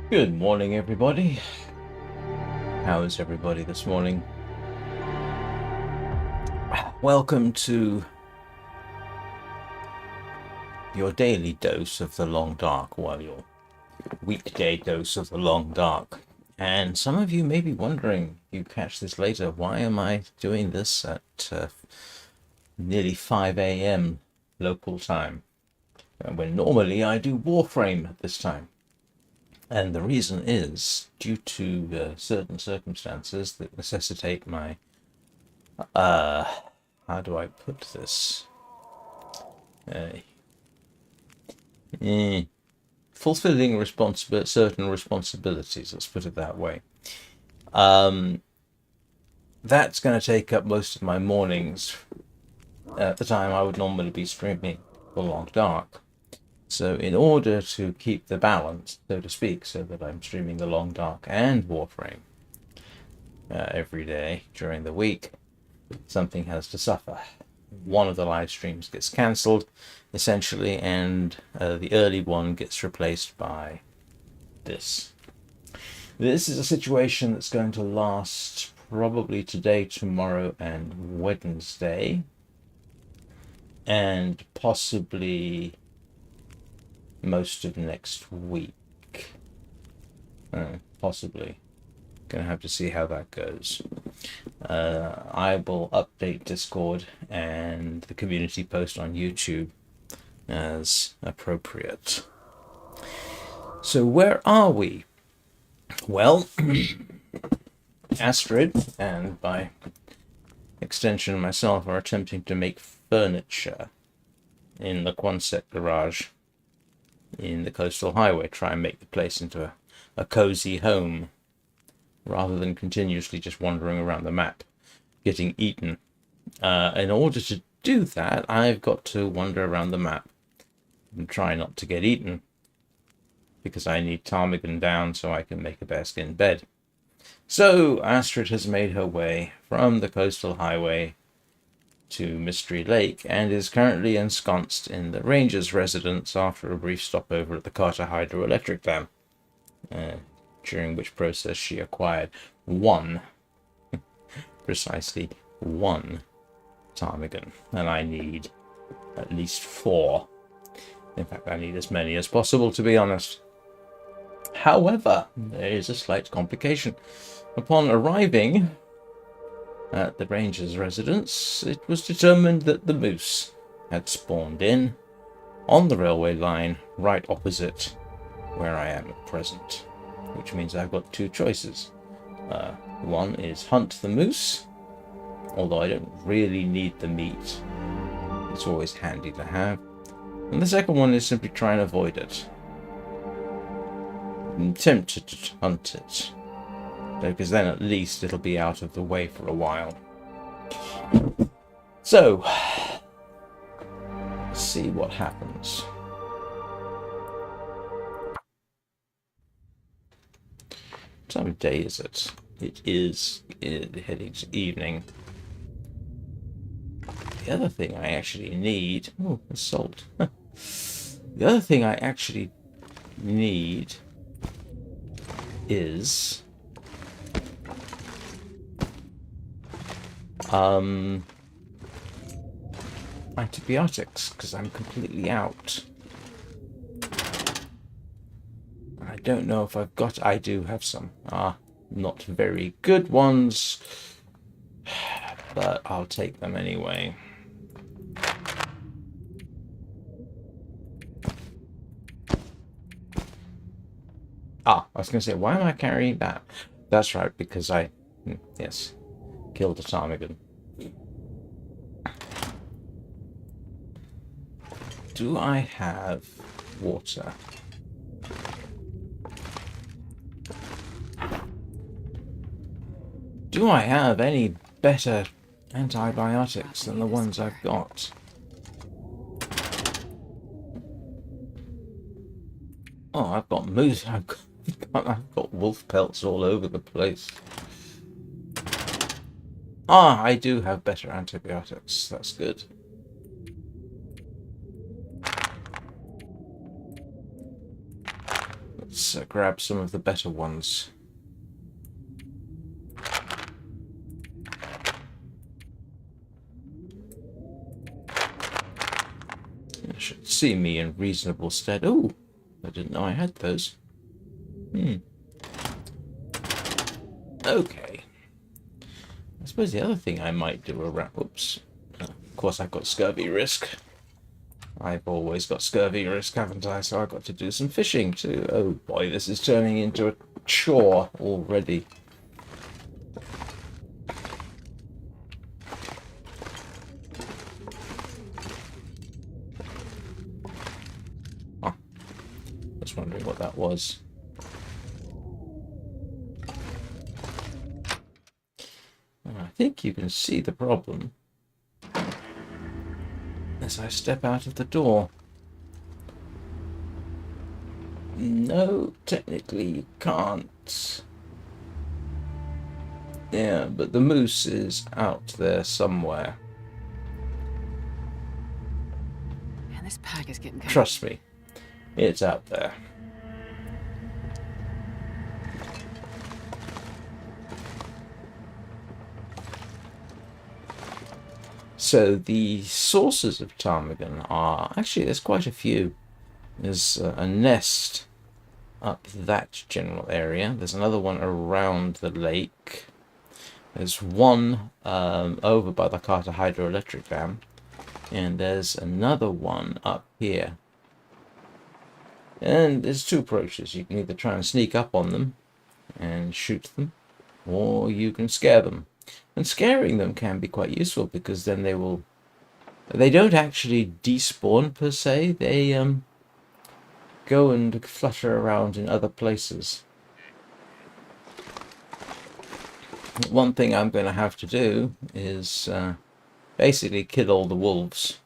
Good morning, everybody. How is everybody this morning? Welcome to your daily dose of the long dark, well, your weekday dose of the long dark. And some of you may be wondering, you catch this later, why am I doing this at nearly 5 a.m. local time, when normally I do Warframe at this time? And the reason is due to certain circumstances that necessitate my, how do I put this? Fulfilling certain responsibilities, let's put it that way. That's going to take up most of my mornings at the time I would normally be streaming The Long Dark. So in order to keep the balance, so to speak, so that I'm streaming The Long Dark and Warframe every day during the week, something has to suffer. One of the live streams gets cancelled, essentially, and the early one gets replaced by this. This is a situation that's going to last probably today, tomorrow, and Wednesday, and possibly most of next week. Possibly. Gonna have to see how that goes. I will update Discord and the community post on YouTube as appropriate. So where are we? Well, Astrid, and by extension myself, are attempting to make furniture in the Quonset garage in the coastal highway, try and make the place into a cozy home rather than continuously just wandering around the map getting eaten. In order to do that, I've got to wander around the map and try not to get eaten, because I need ptarmigan down so I can make a bearskin bed. So Astrid has made her way from the coastal highway to Mystery Lake and is currently ensconced in the ranger's residence after a brief stopover at the Carter hydroelectric dam, during which process she acquired precisely one ptarmigan, and I need at least 4. In fact, I need as many as possible, to be honest. However, there is a slight complication. Upon arriving at the ranger's residence, it was determined that the moose had spawned in on the railway line right opposite where I am at present, which means I've got 2 choices. One is hunt the moose, although I don't really need the meat. It's always handy to have. And the second one is simply try and avoid it. I'm tempted to hunt it, because then at least it'll be out of the way for a while. So, let's see what happens. What time of day is it? It is heading to evening. The other thing I actually need... Oh, the salt. The other thing I actually need is... antibiotics, because I'm completely out. I don't know if I've got... I do have some. Not very good ones, but I'll take them anyway. Ah, I was going to say, why am I carrying that? That's right, because I, yes, killed a ptarmigan. Do I have water? Do I have any better antibiotics than the ones I've got? Oh, I've got moose. I've got wolf pelts all over the place. Ah, I do have better antibiotics. That's good. Let's grab some of the better ones. You should see me in reasonable stead. Oh, I didn't know I had those. Okay. I suppose the other thing I might do around... Oops. Of course, I've got scurvy risk. I've always got scurvy risk, haven't I? So I've got to do some fishing too. Oh boy, this is turning into a chore already. Oh, I was wondering what that was. I think you can see the problem as I step out of the door. No, technically you can't. Yeah, but the moose is out there somewhere. Man, this pack is getting Trust me, it's out there. So the sources of ptarmigan are... Actually, there's quite a few. There's a nest up that general area. There's another one around the lake. There's one over by the Carter hydroelectric dam. And there's another one up here. And there's two approaches. You can either try and sneak up on them and shoot them, or you can scare them. And scaring them can be quite useful, because then they don't actually despawn per se. They go and flutter around in other places. One thing I'm going to have to do is basically kill all the wolves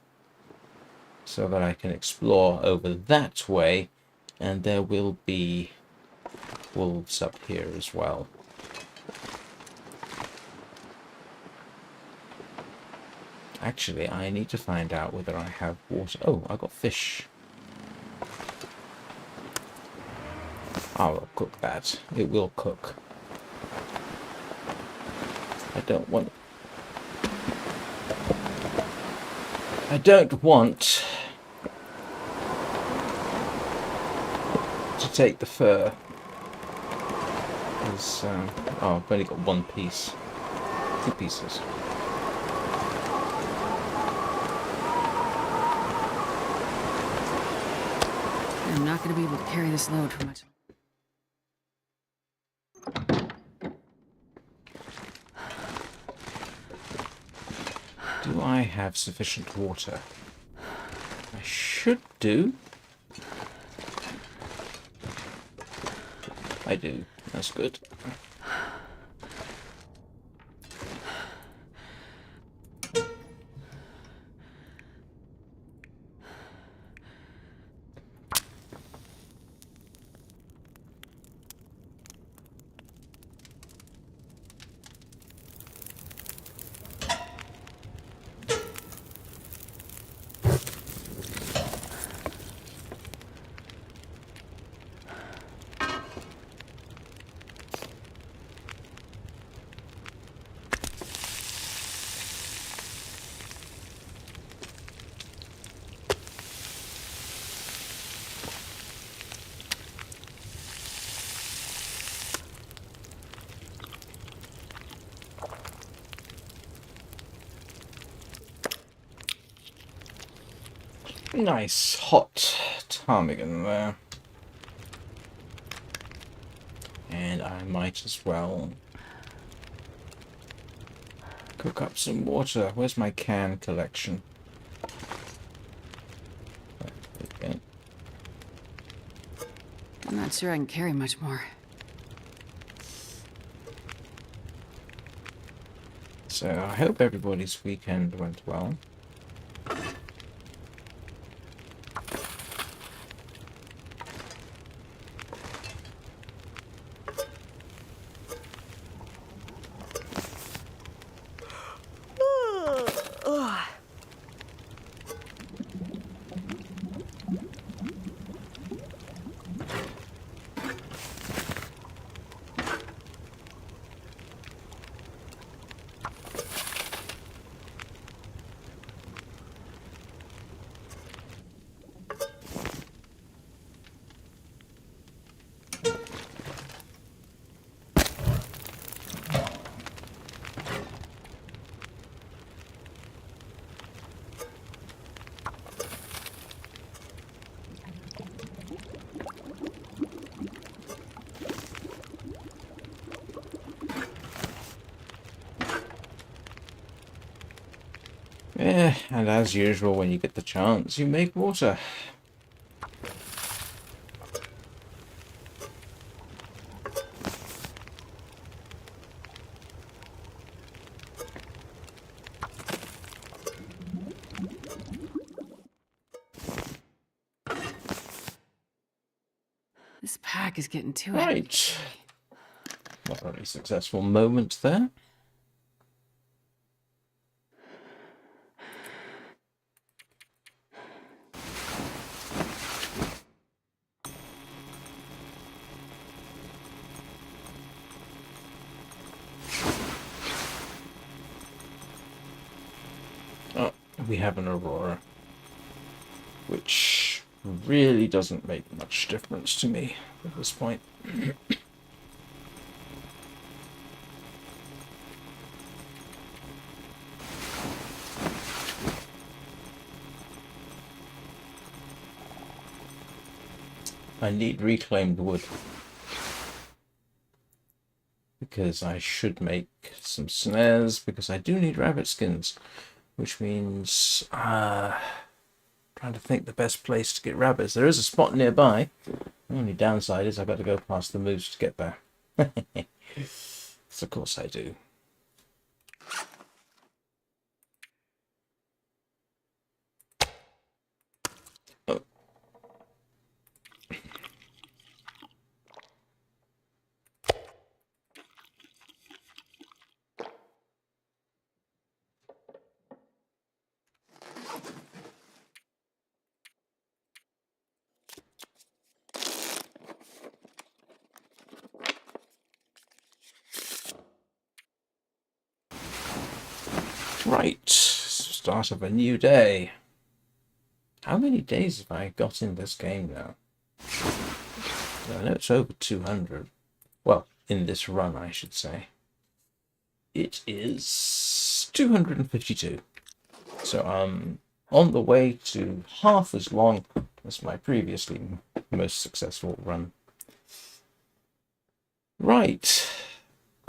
so that I can explore over that way, and there will be wolves up here as well. Actually, I need to find out whether I have water. Oh, I got fish. I will cook that. It will cook. I don't want to take the fur. Because, oh, I've only got one piece. 2 pieces. I'm not going to be able to carry this load for much. Do I have sufficient water? I should do. I do. That's good. Nice hot ptarmigan there. And I might as well cook up some water. Where's my can collection? Okay. I'm not sure I can carry much more. So I hope everybody's weekend went well. Yeah, and as usual, when you get the chance, you make water. This pack is getting too Right. Not a very successful moment there. Oh, we have an aurora, which really doesn't make much difference to me at this point. I need reclaimed wood because I should make some snares, because I do need rabbit skins, which means trying to think the best place to get rabbits. There is a spot nearby. The only downside is I've got to go past the moose to get there. Yes, of course I do. Oh. Right, start of a new day. How many days have I got in this game now? I know it's over 200. Well, in this run, I should say. It is 252. So I'm on the way to half as long as my previously most successful run. Right.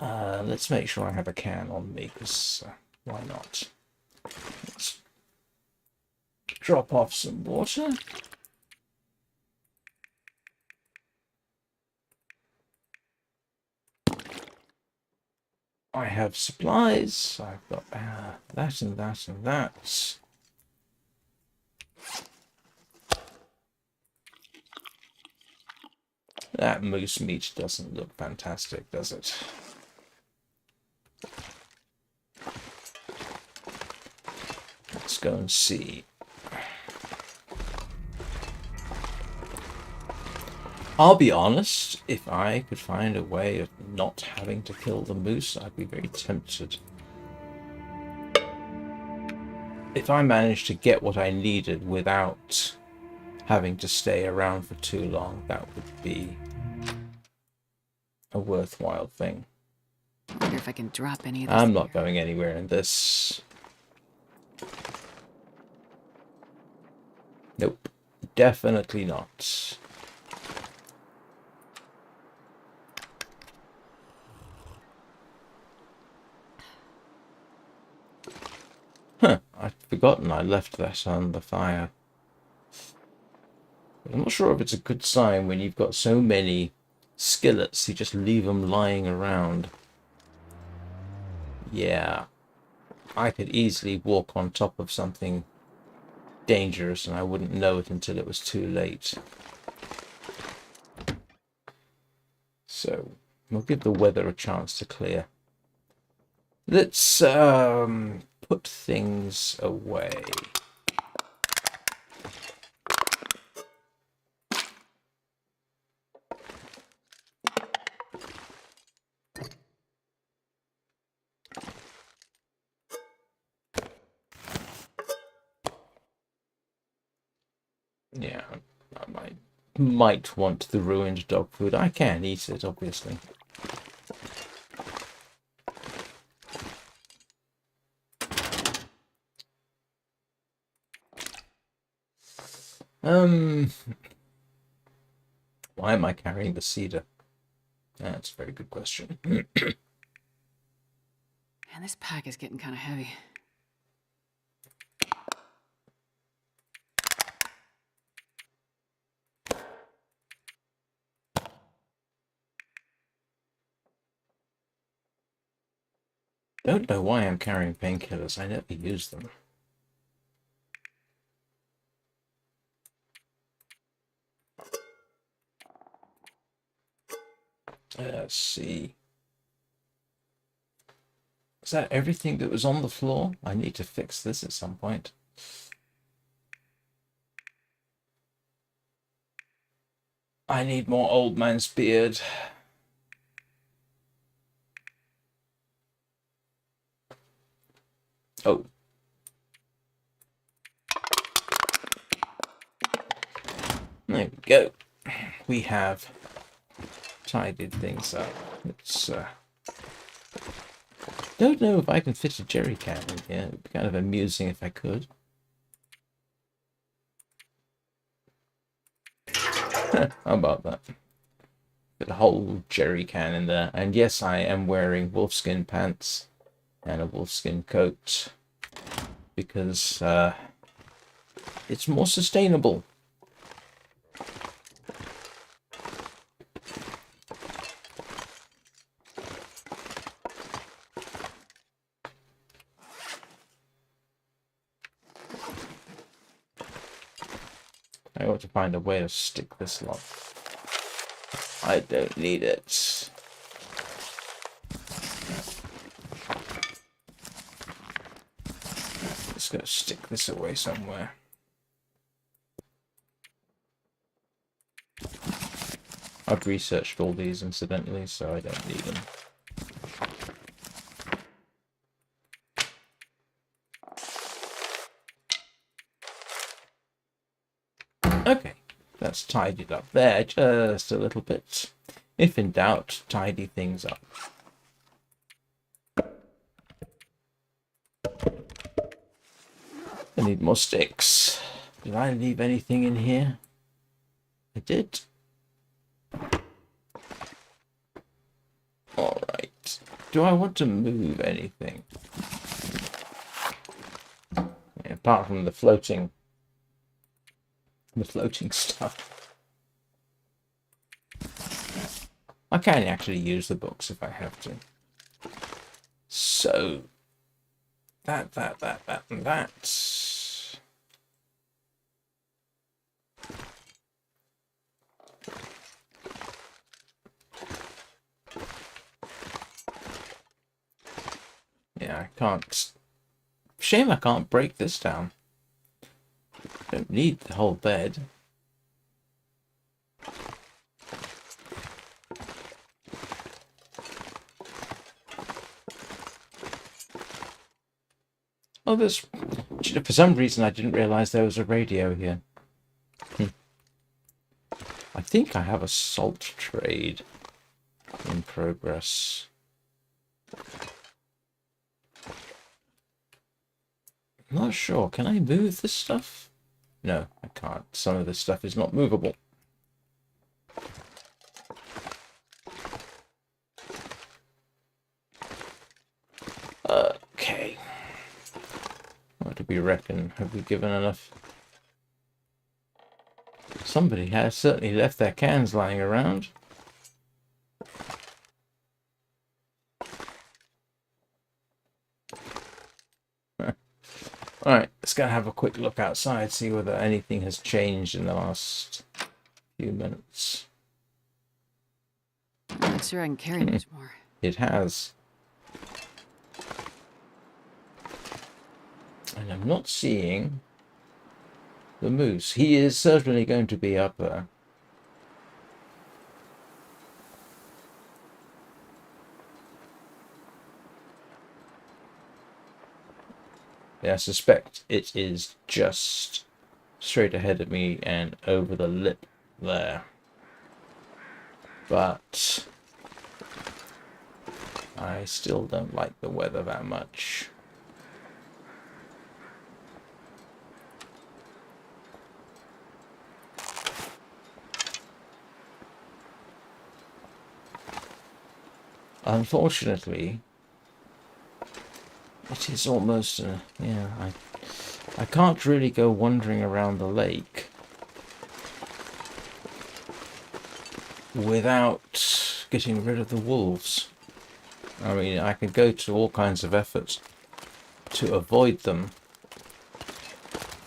Let's make sure I have a can on me, because why not? Let's drop off some water. I have supplies. I've got that and that and that. That moose meat doesn't look fantastic, does it? Let's go and see. I'll be honest, if I could find a way of not having to kill the moose, I'd be very tempted. If I managed to get what I needed without having to stay around for too long, that would be a worthwhile thing. I wonder if I can drop any of this. I'm not going anywhere in this. Nope. Definitely not. forgotten I left that on the fire. I'm not sure if it's a good sign when you've got so many skillets, you just leave them lying around. Yeah, I could easily walk on top of something dangerous and I wouldn't know it until it was too late. So, we'll give the weather a chance to clear. Let's put things away. Yeah, I might want the ruined dog food. I can eat it, obviously. Why am I carrying the cedar? That's a very good question. Man, this pack is getting kind of heavy. Don't know why I'm carrying painkillers. I never use them. Let's see. Is that everything that was on the floor? I need to fix this at some point. I need more old man's beard. Oh. There we go. We have tidied things up. It's don't know if I can fit a jerry can in here. It would be kind of amusing if I could. How about that? Put a whole jerry can in there. And yes, I am wearing wolfskin pants and a wolfskin coat because it's more sustainable. I ought to find a way to stick this lock. I don't need it. Just gonna stick this away somewhere. I've researched all these incidentally, so I don't need them. Okay, that's tidied up there just a little bit. If in doubt, tidy things up. I need more sticks. Did I leave anything in here? I did. Alright. Do I want to move anything? Yeah, apart from the floating stuff. I can actually use the books if I have to. So that and that. Yeah, I can't. Shame I can't break this down. Don't need the whole bed. Oh, there's... For some reason I didn't realize there was a radio here. I think I have a salt trade in progress. I'm not sure. Can I move this stuff? No, I can't. Some of this stuff is not movable. Okay. What do we reckon? Have we given enough? Somebody has certainly left their cans lying around. Alright, let's go have a quick look outside, see whether anything has changed in the last few minutes. I'm not sure I can carry much more. It has. And I'm not seeing the moose. He is certainly going to be up there. Yeah, I suspect it is just straight ahead of me and over the lip there. But I still don't like the weather that much. Unfortunately, it is almost yeah, I can't really go wandering around the lake without getting rid of the wolves. I mean, I can go to all kinds of efforts to avoid them,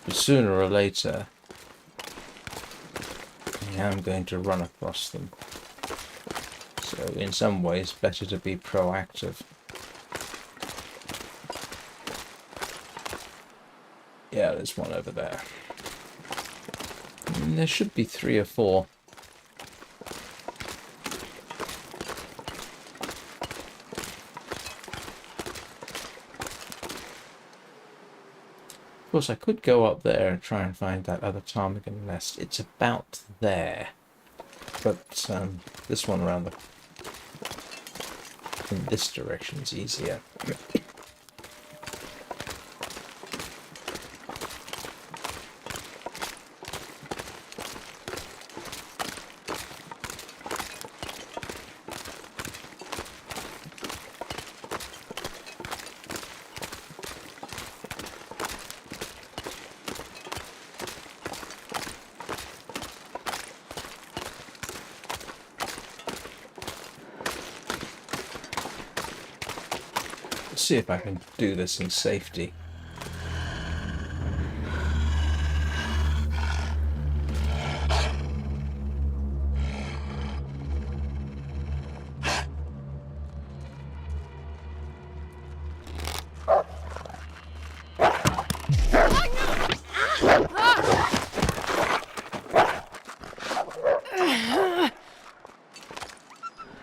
but sooner or later I am going to run across them. So in some ways, better to be proactive. Yeah, there's one over there. And there should be 3 or 4. Of course, I could go up there and try and find that other ptarmigan nest. It's about there. But this one around in this direction is easier. See if I can do this in safety.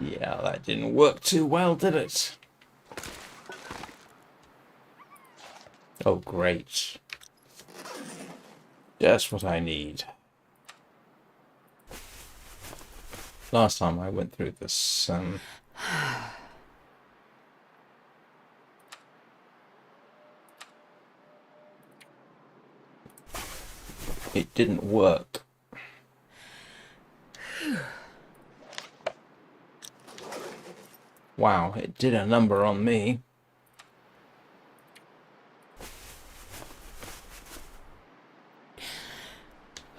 Yeah, that didn't work too well, did it? Oh, great. Just what I need. Last time I went through this, it didn't work. Wow, it did a number on me.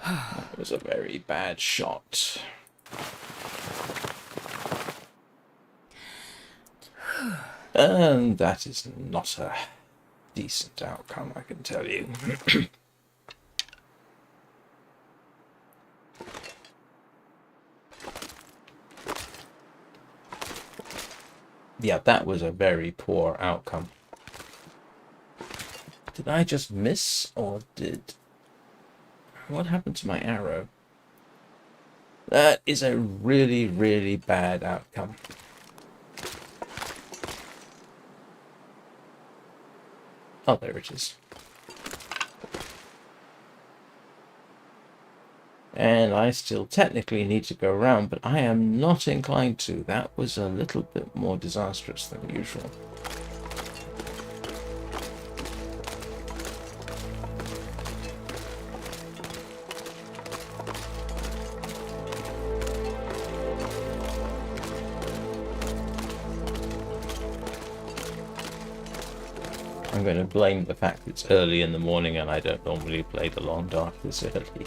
That was a very bad shot. And that is not a decent outcome, I can tell you. Yeah, that was a very poor outcome. Did I just miss, or did... What happened to my arrow? That is a really, really bad outcome. Oh, there it is. And I still technically need to go around, but I am not inclined to. That was a little bit more disastrous than usual. I'm going to blame the fact it's early in the morning and I don't normally play the Long Dark this early.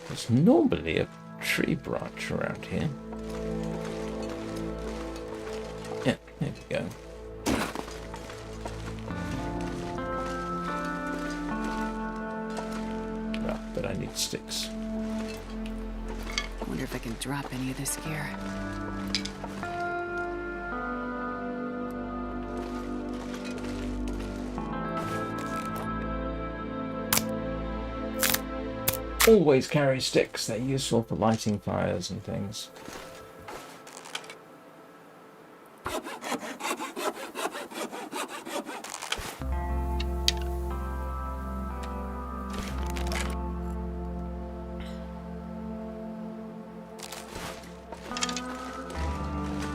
There's normally a tree branch around here. Yeah, there we go. Ah, but I need sticks. I wonder if I can drop any of this gear. Always carry sticks. They're useful for lighting fires and things.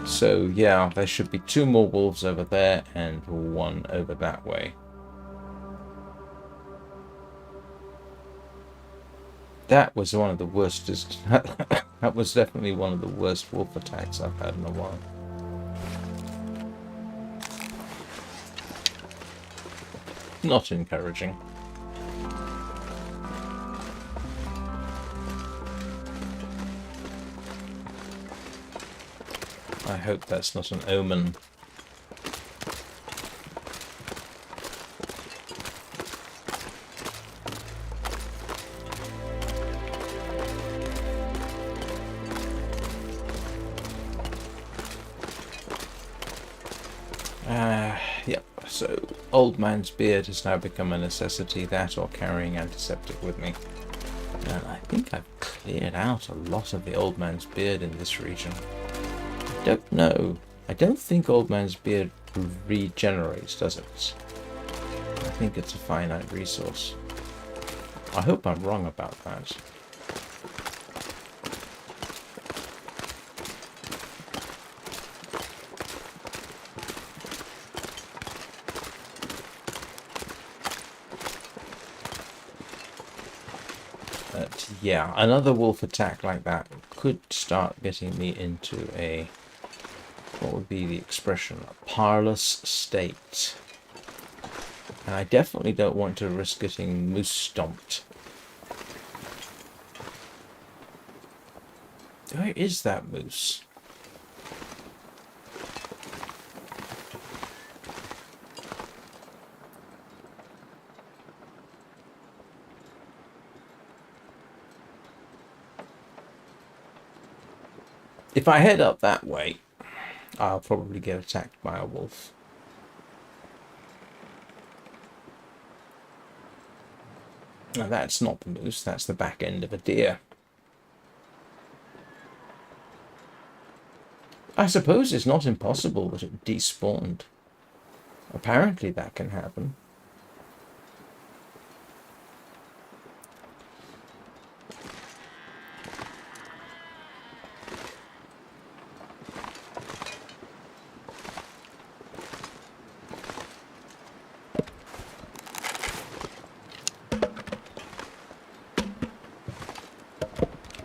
So yeah, there should be 2 more wolves over there and 1 over that way. That was one of the worst. That was definitely one of the worst wolf attacks I've had in a while. Not encouraging. I hope that's not an omen. Yep, so Old Man's Beard has now become a necessity, that or carrying antiseptic with me. And I think I've cleared out a lot of the Old Man's Beard in this region. I don't know. I don't think Old Man's Beard regenerates, does it? I think it's a finite resource. I hope I'm wrong about that. But yeah, another wolf attack like that could start getting me into a, what would be the expression, a parlous state. And I definitely don't want to risk getting moose stomped. Where is that moose? If I head up that way, I'll probably get attacked by a wolf. Now that's not the moose, that's the back end of a deer. I suppose it's not impossible that it despawned. Apparently that can happen.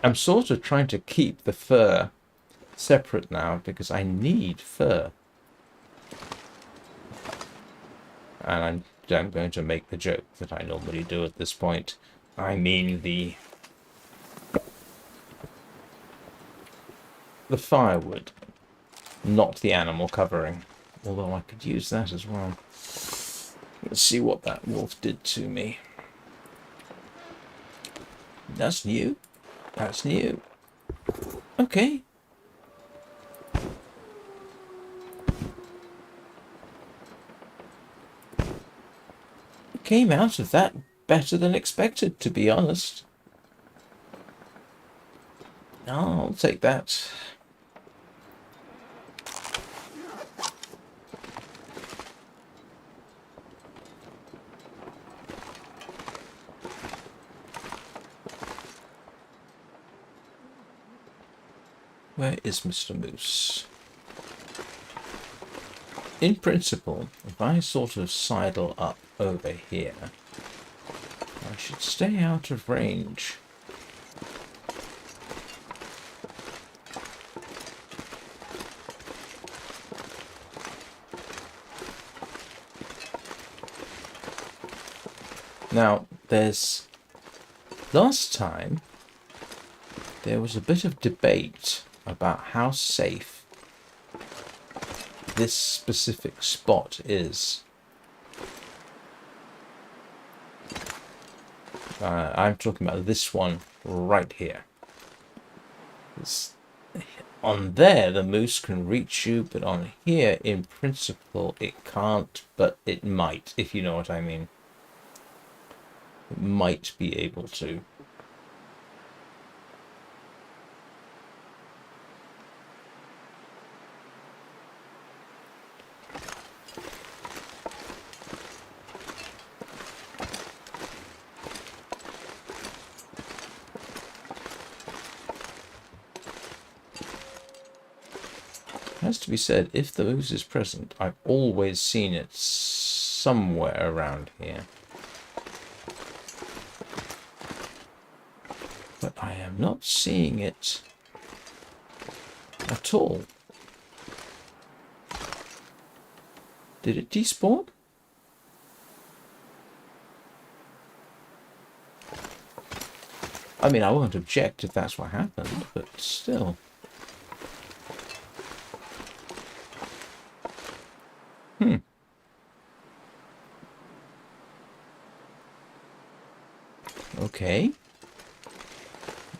I'm sort of trying to keep the fur separate now because I need fur. And I'm going to make the joke that I normally do at this point. I mean the firewood, not the animal covering. Although I could use that as well. Let's see what that wolf did to me. That's new. That's new. Okay. Came out of that better than expected, to be honest. I'll take that. Where is Mr. Moose? In principle, if I sort of sidle up over here, I should stay out of range. Now, last time, there was a bit of debate about how safe this specific spot is. I'm talking about this one right here. On there, the moose can reach you, but on here, in principle, it can't, but it might, if you know what I mean. It might be able to. Has to be said, if the moose is present, I've always seen it somewhere around here. But I am not seeing it at all. Did it despawn? I mean, I won't object if that's what happened, but still. Okay.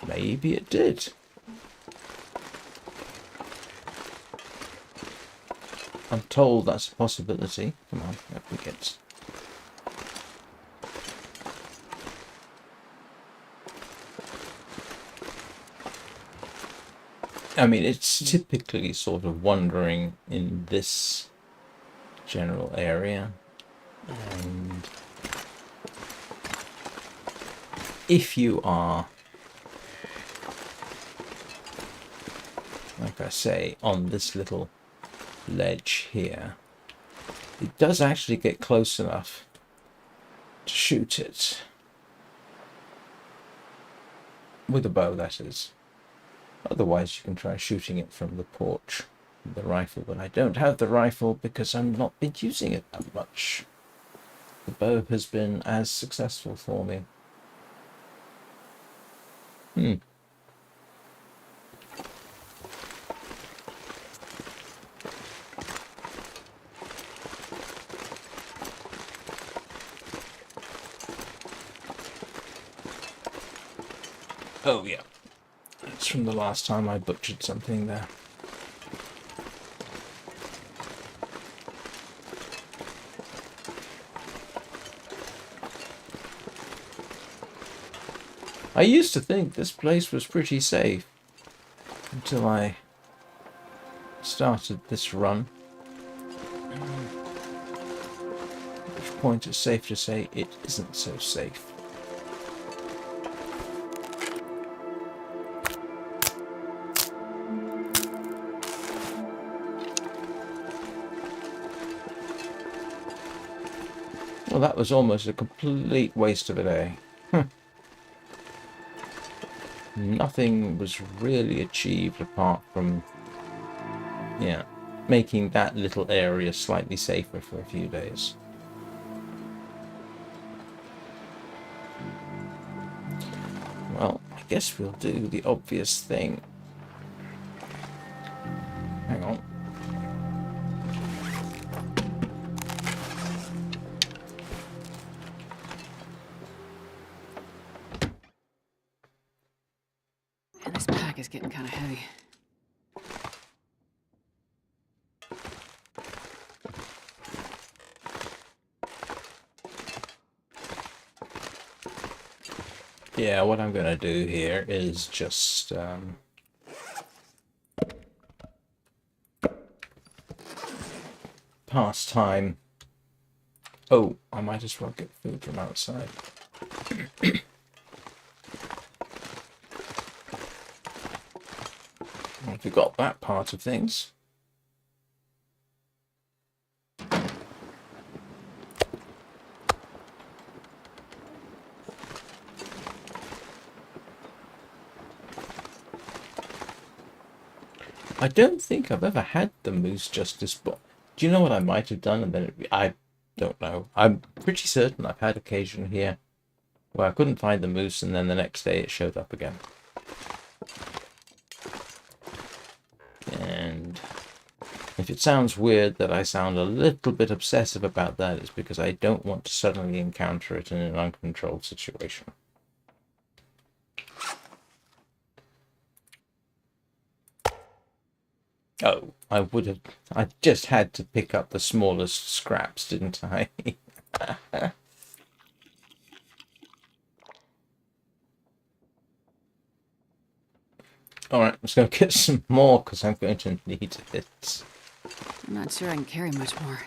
Maybe it did. I'm told that's a possibility. Come on, up we get. I mean, it's typically sort of wandering in this general area. And if you are, like I say, on this little ledge here, it does actually get close enough to shoot it. With a bow, that is. Otherwise, you can try shooting it from the porch with the rifle, but I don't have the rifle because I've not been using it that much. The bow has been as successful for me. Oh, yeah. That's from the last time I butchered something there. I used to think this place was pretty safe until I started this run. At which point it's safe to say it isn't so safe. Well, that was almost a complete waste of a day. Nothing was really achieved apart from, yeah, making that little area slightly safer for a few days. Well, I guess we'll do the obvious thing. Hang on. And this pack is getting kind of heavy. Yeah, what I'm gonna do here is just pass time. Oh, I might as well get food from outside. I forgot that part of things. I don't think I've ever had the moose justice, but do you know what I might have done? And then I don't know. I'm pretty certain I've had occasion here Well, I couldn't find the moose, and then the next day it showed up again. And if it sounds weird that I sound a little bit obsessive about that, it's because I don't want to suddenly encounter it in an uncontrolled situation. Oh, I just had to pick up the smallest scraps, didn't I? Alright, let's go get some more, because I'm going to need it. I'm not sure I can carry much more.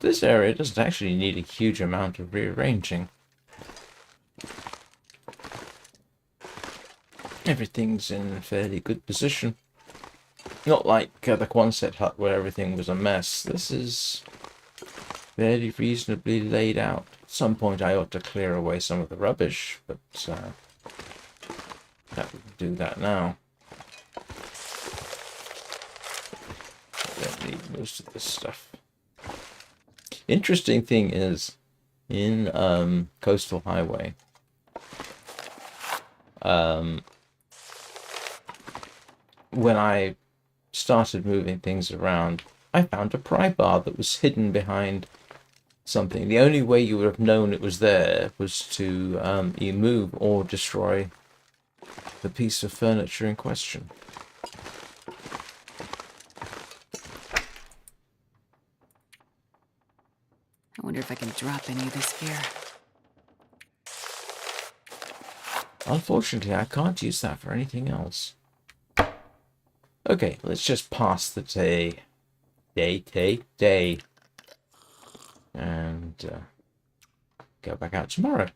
This area doesn't actually need a huge amount of rearranging. Everything's in fairly good position. Not like the Quonset hut where everything was a mess. This is fairly reasonably laid out. At some point I ought to clear away some of the rubbish, but that would do that now. I don't need most of this stuff. Interesting thing is, in Coastal Highway, when I started moving things around, I found a pry bar that was hidden behind something. The only way you would have known it was there was to either move or destroy the piece of furniture in question. I wonder if I can drop any of this here. Unfortunately, I can't use that for anything else. Okay, let's just pass the day. And go back out tomorrow.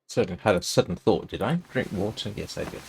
Certainly had a sudden thought. Did I drink water? Yes, I did.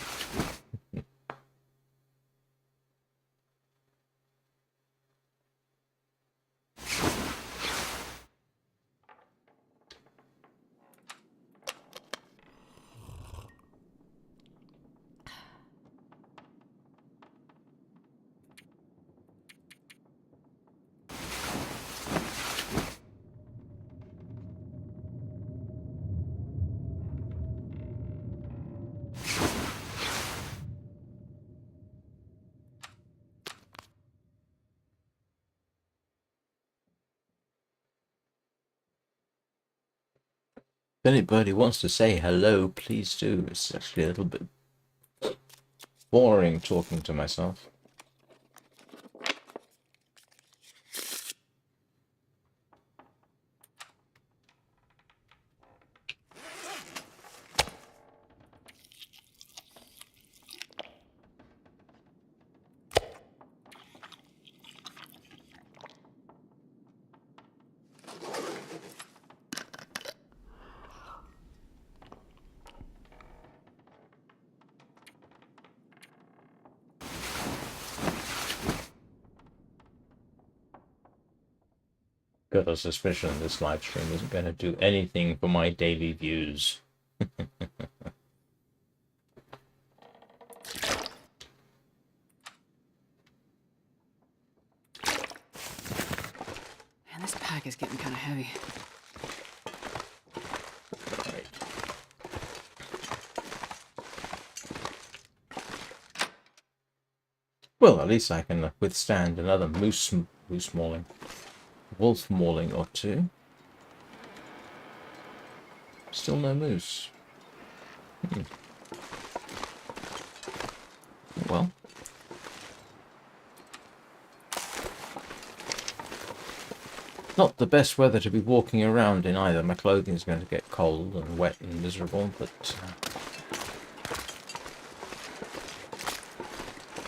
If anybody wants to say hello, please do. It's actually a little bit boring talking to myself. Got a suspicion this live stream isn't going to do anything for my daily views. Man, this pack is getting kind of heavy. Right. Well, at least I can withstand another moose who's mauling? Wolf mauling or two. Still no moose. Well. Not the best weather to be walking around in either. My clothing is going to get cold and wet and miserable, but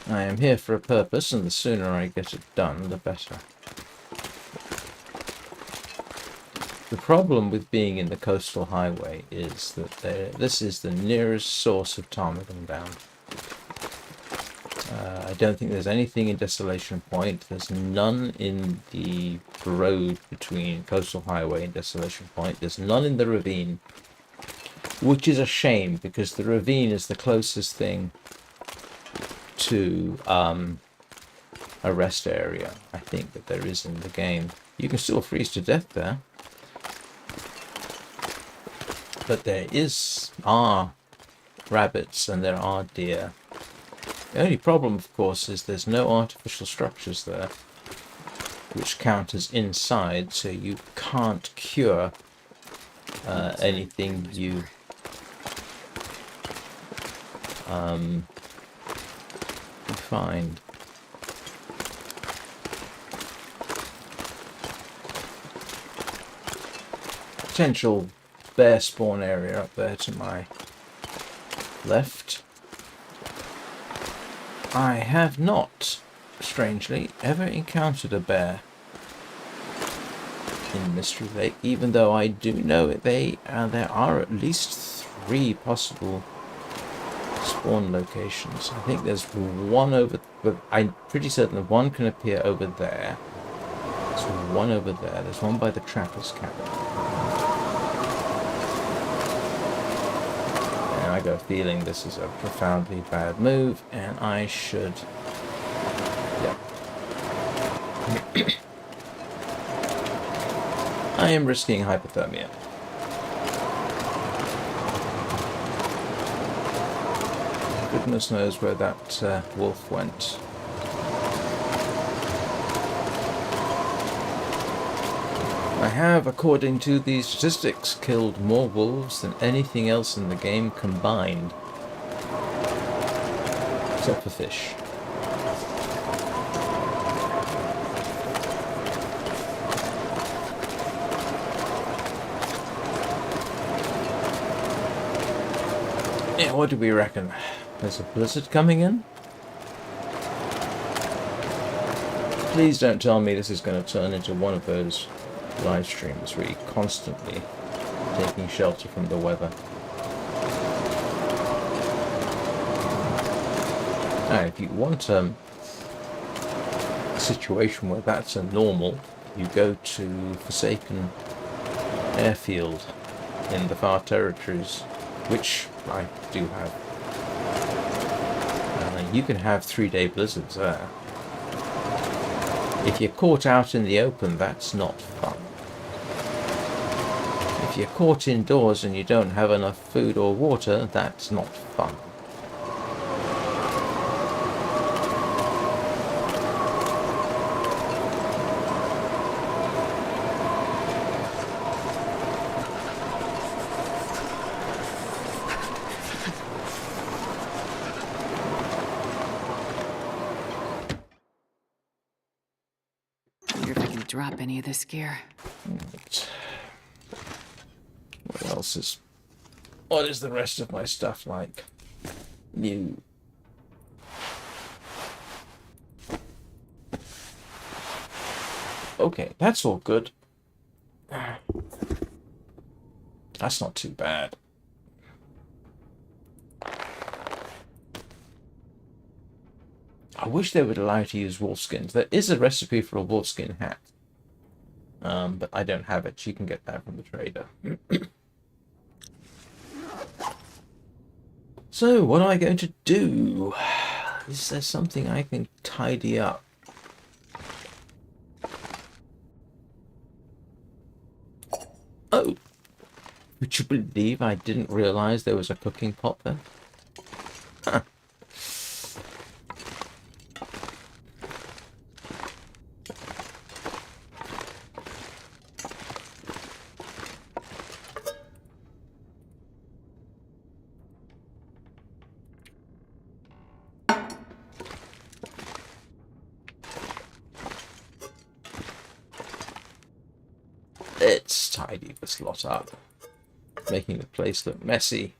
I am here for a purpose, and the sooner I get it done, the better. The problem with being in the coastal highway is that this is the nearest source of ptarmigan down. I don't think there's anything in Desolation Point. There's none in the road between Coastal Highway and Desolation Point. There's none in the ravine, which is a shame because the ravine is the closest thing to a rest area, I think, that there is in the game. You can still freeze to death there, but there are rabbits and there are deer. The only problem, of course, is there's no artificial structures there, which count as inside, so you can't cure anything you find. Potential bear spawn area up there to my left. I have not, strangely, ever encountered a bear in Mystery Lake, even though I do know there are at least 3 possible spawn locations. I think there's one over, but I'm pretty certain that one can appear over there. There's one over there. There's one by the trapper's cabin. I got a feeling this is a profoundly bad move, and I should... Yeah. I am risking hypothermia. Goodness knows where that wolf went. I have, according to these statistics, killed more wolves than anything else in the game combined. Except for fish. Yeah, what do we reckon? There's a blizzard coming in? Please don't tell me this is going to turn into one of those live streams where you're constantly taking shelter from the weather. Now, if you want a situation where that's a normal, you go to Forsaken Airfield in the Far Territories, which I do have. You can have 3-day blizzards there. If you're caught out in the open, that's not fun. If you're caught indoors and you don't have enough food or water, that's not fun. Drop any of this gear. What is the rest of my stuff like? New. Okay, that's all good. That's not too bad. I wish they would allow you to use wolfskins. There is a recipe for a wolfskin hat. But I don't have it. You can get that from the trader. So, what am I going to do? Is there something I can tidy up? Oh! Would you believe I didn't realize there was a cooking pot there? Huh. tidy this lot up, making the place look messy.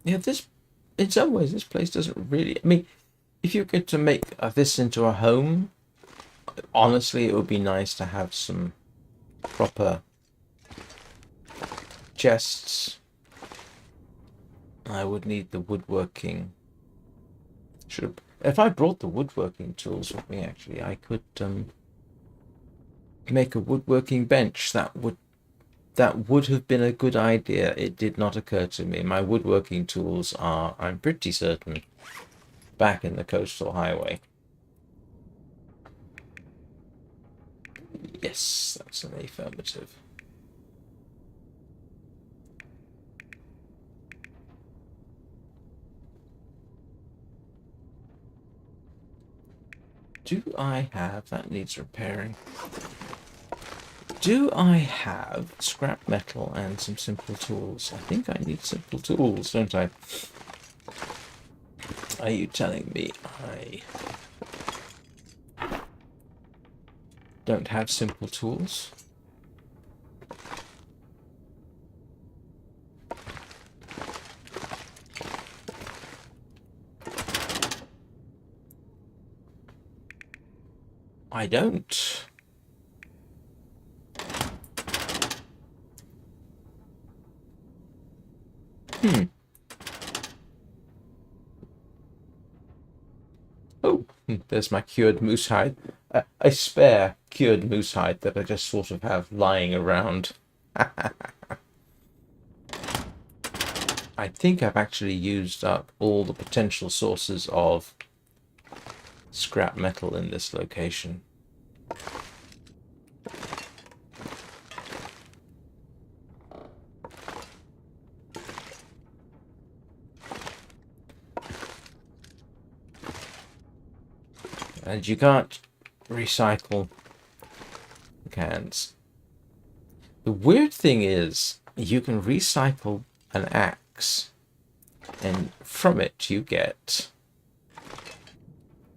Yeah, this, in some ways, this place doesn't really, I mean, if you get to make this into a home, honestly, it would be nice to have some proper chests. I would need the woodworking. If I brought the woodworking tools with me, actually, I could make a woodworking bench. That would have been a good idea. It did not occur to me. My woodworking tools are, I'm pretty certain, back in the coastal highway. Yes, that's an affirmative. Do I have... That needs repairing. Do I have scrap metal and some simple tools? I think I need simple tools, don't I? Are you telling me I don't have simple tools? I don't. Oh, there's my cured moose hide. A spare cured moose hide that I just sort of have lying around. I think I've actually used up all the potential sources of scrap metal in this location. And you can't recycle cans. The weird thing is, you can recycle an axe, and from it you get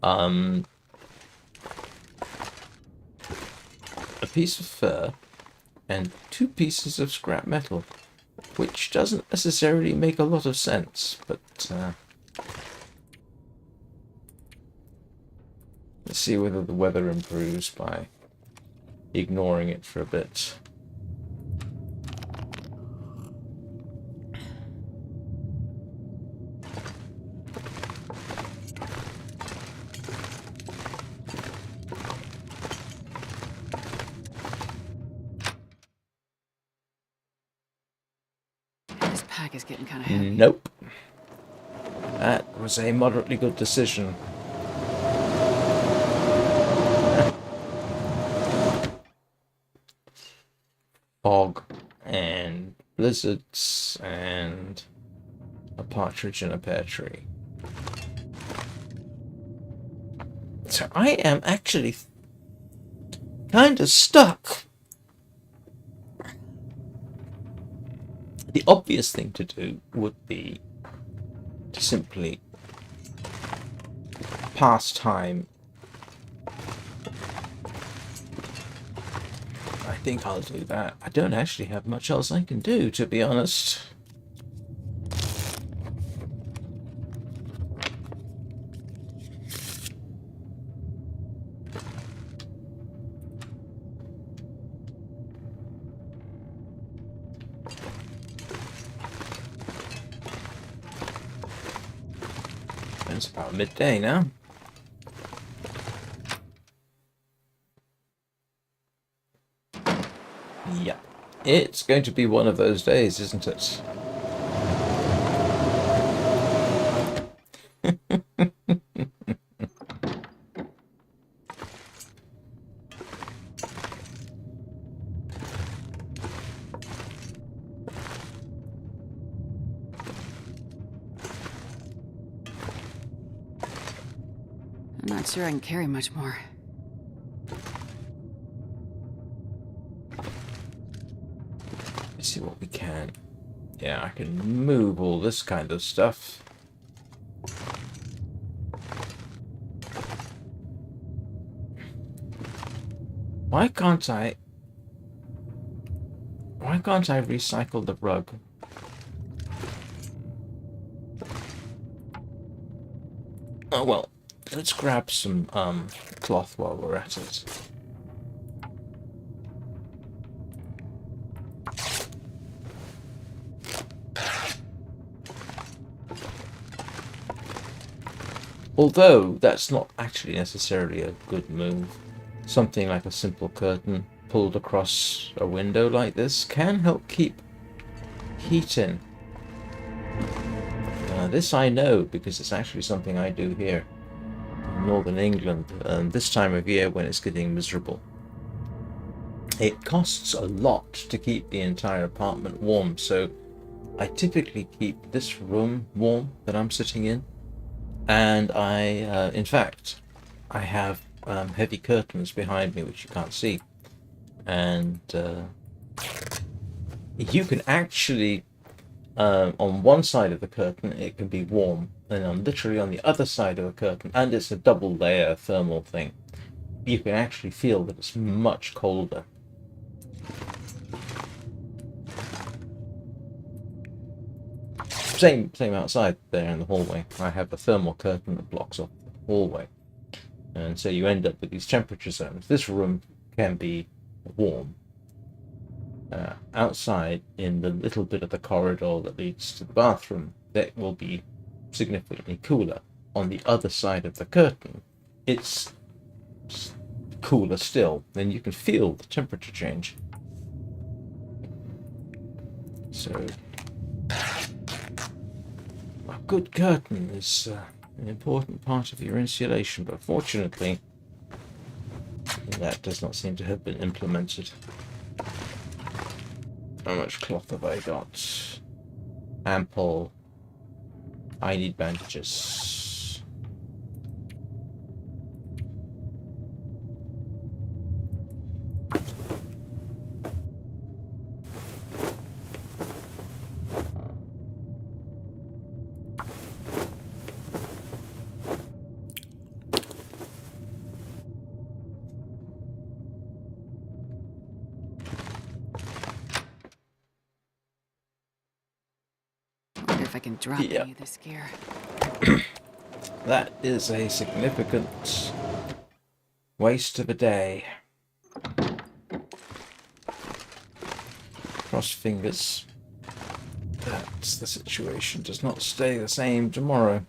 a piece of fur and 2 pieces of scrap metal, which doesn't necessarily make a lot of sense, but let's see whether the weather improves by ignoring it for a bit. This pack is getting kind of heavy. Nope. That was a moderately good decision. Fog and blizzards and a partridge in a pear tree. So I am actually kind of stuck. The obvious thing to do would be to simply pass time. I think I'll do that. I don't actually have much else I can do, to be honest. It's about midday now. Yeah, it's going to be one of those days, isn't it? I'm not sure I can carry much more. Let's see what we can. Yeah, I can move all this kind of stuff. Why can't I recycle the rug? Oh well, let's grab some cloth while we're at it. Although that's not actually necessarily a good move. Something like a simple curtain pulled across a window like this can help keep heat in. This I know because it's actually something I do here in northern England this time of year when it's getting miserable. It costs a lot to keep the entire apartment warm, so I typically keep this room warm that I'm sitting in, and in fact, I have heavy curtains behind me which you can't see, and you can actually on one side of the curtain it can be warm, and literally on the other side of the curtain, and it's a double layer thermal thing, you can actually feel that it's much colder. Same outside there in the hallway. I have a thermal curtain that blocks off the hallway, and so you end up with these temperature zones. This room can be warm. Outside, in the little bit of the corridor that leads to the bathroom, that will be significantly cooler. On the other side of the curtain, it's cooler still. Then you can feel the temperature change. So, a good curtain is an important part of your insulation, but fortunately, that does not seem to have been implemented. How much cloth have I got? Ample. I need bandages. Wonder if I can drop Yeah. any of this gear. That is a significant waste of a day. Cross fingers that the situation does not stay the same tomorrow.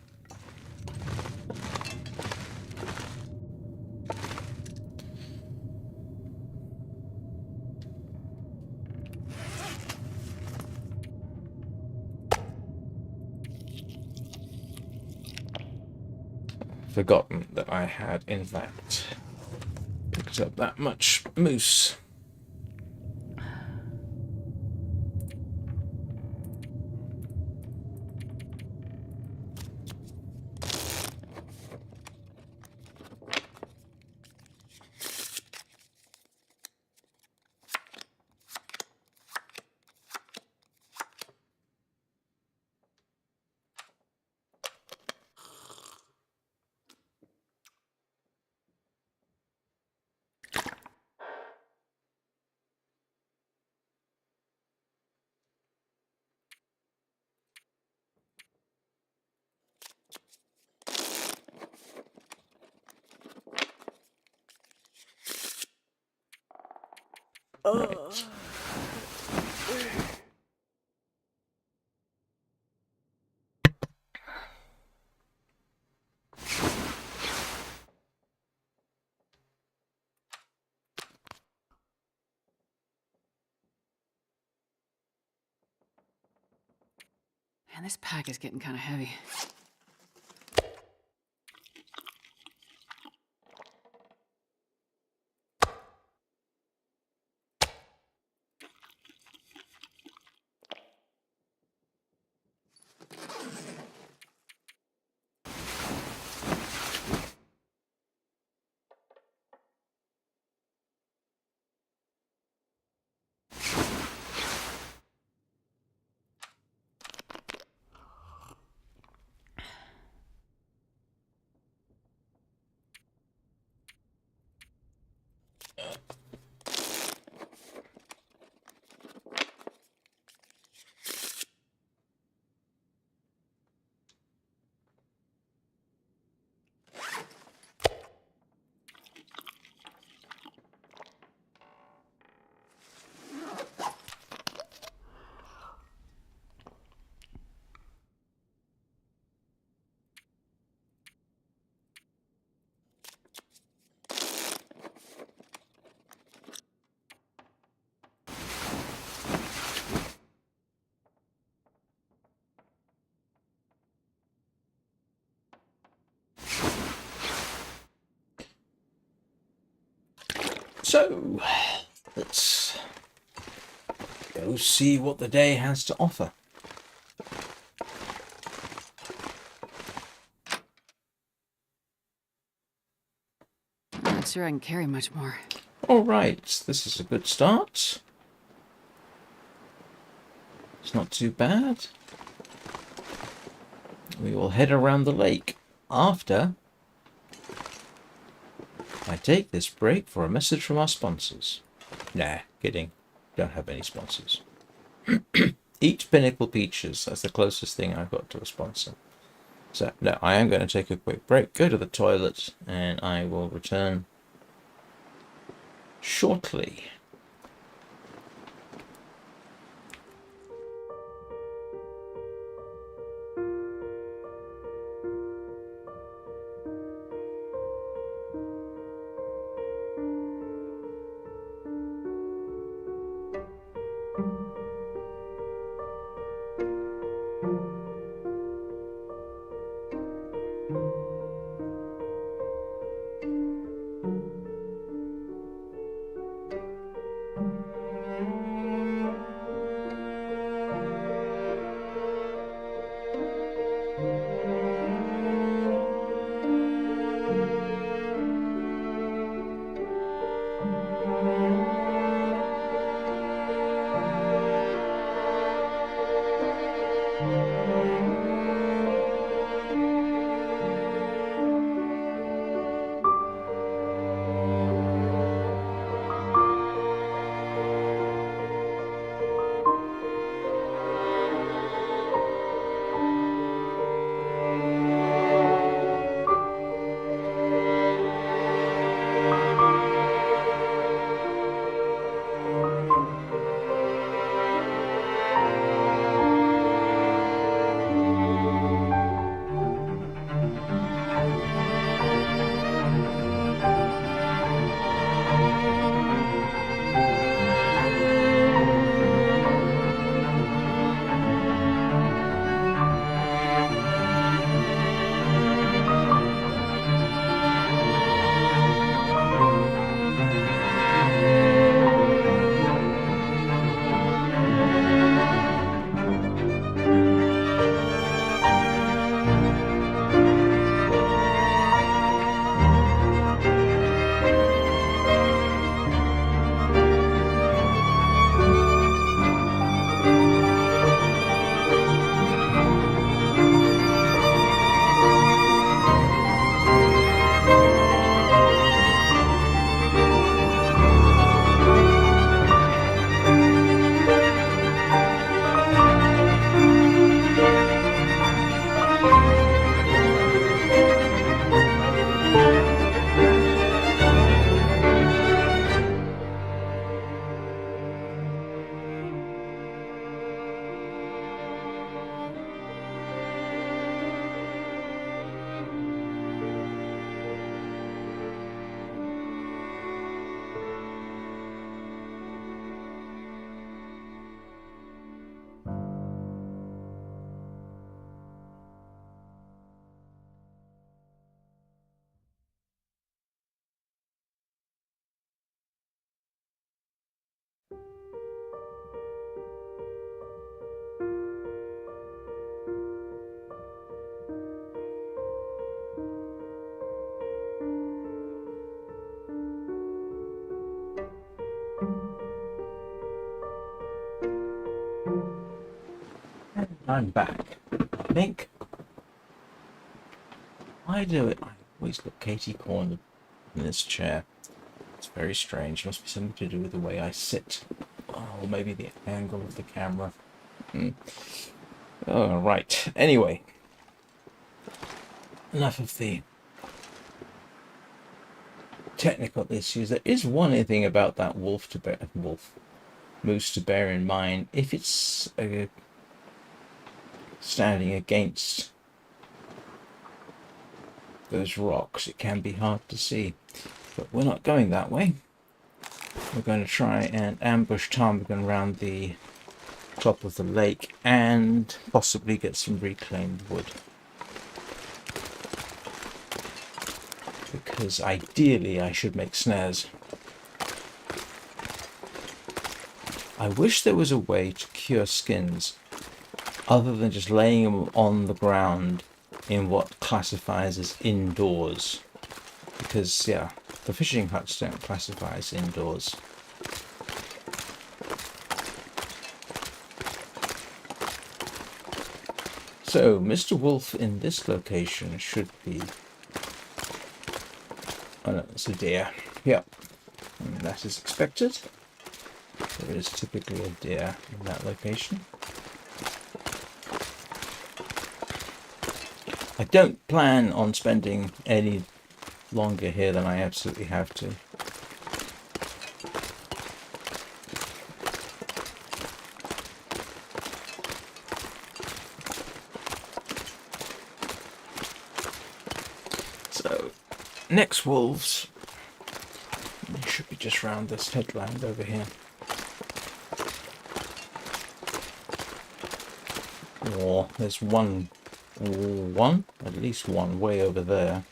Forgotten that I had, in fact, picked up that much moose. Right. Man, this pack is getting kind of heavy. So, let's go see what the day has to offer. I'm not sure I can carry much more. All right, this is a good start. It's not too bad. We will head around the lake after I take this break for a message from our sponsors. Nah, kidding. Don't have any sponsors. Eat Pinnacle Peaches. That's the closest thing I've got to a sponsor. So, no, I am going to take a quick break, go to the toilet, and I will return shortly. I'm back. I think. Why do it? I always look Katie cornered in this chair. It's very strange. It must be something to do with the way I sit. Oh, maybe the angle of the camera. Oh, right. Anyway. Enough of the technical issues. There is one thing about that moose to bear in mind. If it's standing against those rocks, it can be hard to see. But we're not going that way. We're going to try and ambush ptarmigan around the top of the lake and possibly get some reclaimed wood. Because ideally I should make snares I wish there was a way to cure skins other than just laying them on the ground in what classifies as indoors. Because, yeah, the fishing huts don't classify as indoors. So, Mr. Wolf in this location should be... Oh no, it's a deer. Yep. And that is expected. There is typically a deer in that location. I don't plan on spending any longer here than I absolutely have to. So, next wolves. They should be just round this headland over here. Or there's at least one way over there.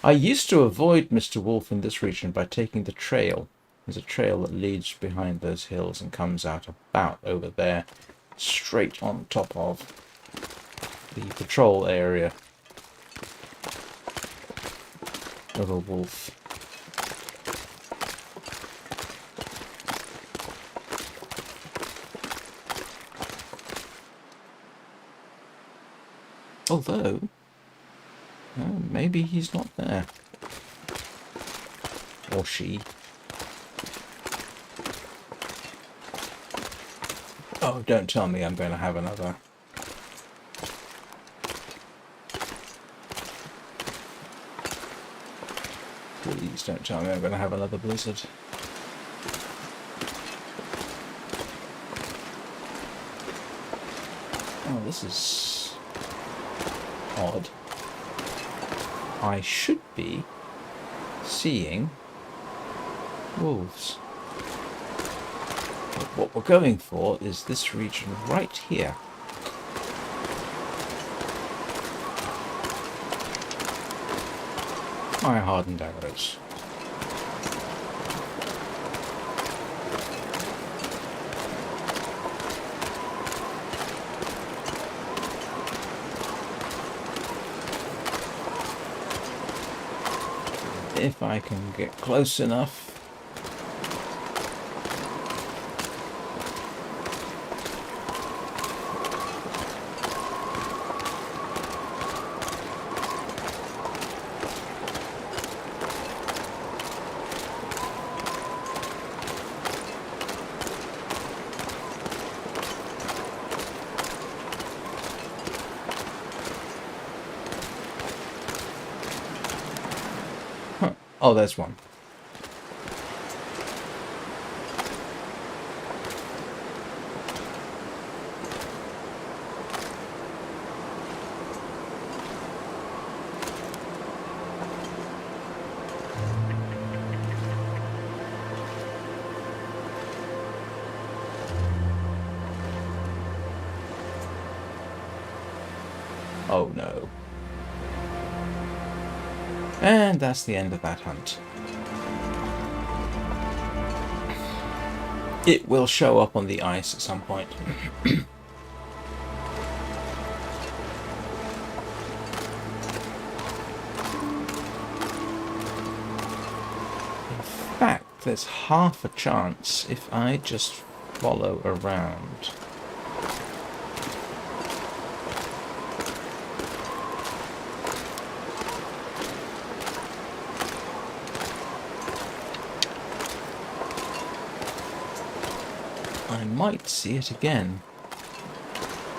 I used to avoid Mr. Wolf in this region by taking the trail. There's a trail that leads behind those hills and comes out about over there, straight on top of the patrol area of a wolf. Although, maybe he's not there. Or she. Oh, don't tell me I'm going to have another. Please don't tell me I'm going to have another blizzard. Oh, this is odd. I should be seeing wolves. But what we're going for is this region right here. My hardened arrows. If I can get close enough. Oh, there's one. Oh no. And that's the end of that hunt. It will show up on the ice at some point. In fact, there's half a chance if I just follow around. I might see it again.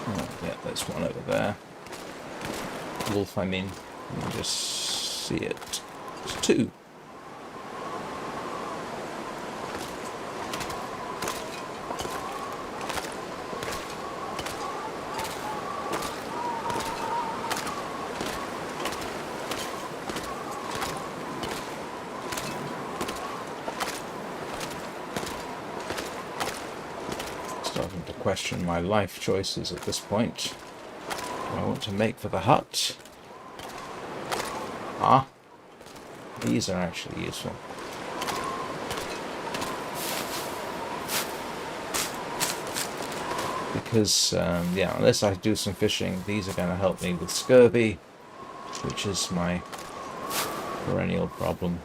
Oh, yeah, there's one over there. Wolf, I mean. Let me just see it. It's two. Starting to question my life choices at this point. Do I want to make for the hut? Ah, These are actually useful. Because, yeah, unless I do some fishing, these are going to help me with scurvy, which is my perennial problem.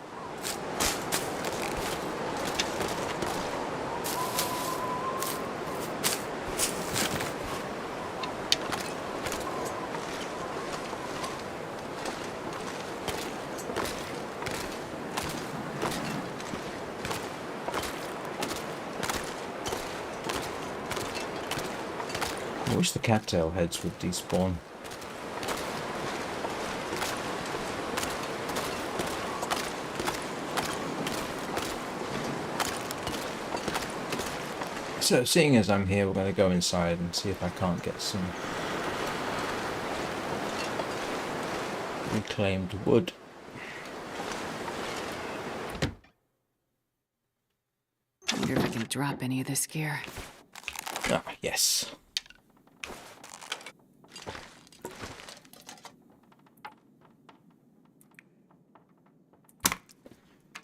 I wish the cattail heads would despawn. So, seeing as I'm here, we're going to go inside and see if I can't get some reclaimed wood. I wonder if I can drop any of this gear. Ah, yes.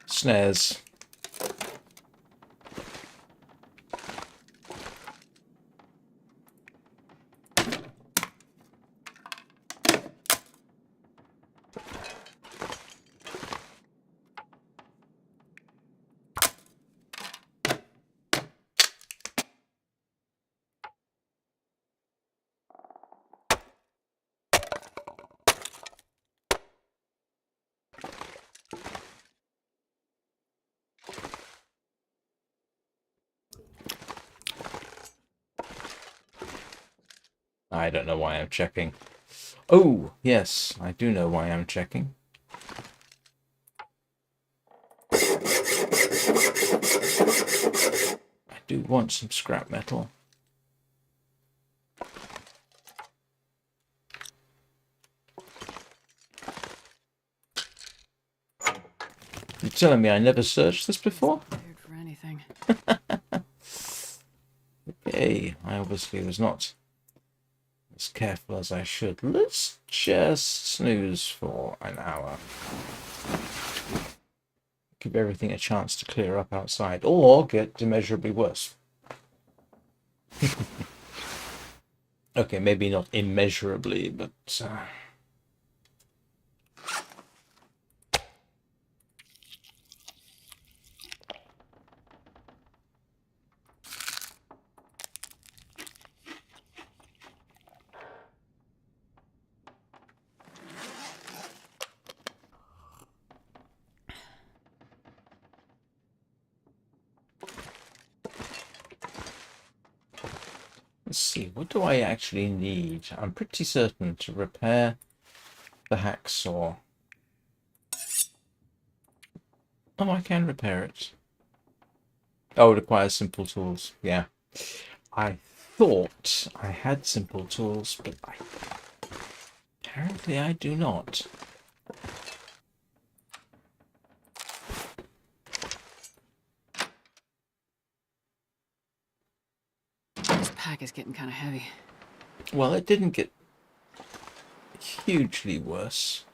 Snares. I don't know why I'm checking. Oh, yes, I do know why I'm checking. I do want some scrap metal. You're telling me I never searched this before? Prepared for anything. Okay, I obviously was not as careful as I should. Let's just snooze for an hour. Give everything a chance to clear up outside, or get immeasurably worse. Okay, maybe not immeasurably, but... Let's see, what do I actually need? I'm pretty certain to repair the hacksaw. Oh, I can repair it. Oh, it requires simple tools. Yeah. I thought I had simple tools, but apparently I do not. This pack is getting kind of heavy. Well, it didn't get hugely worse.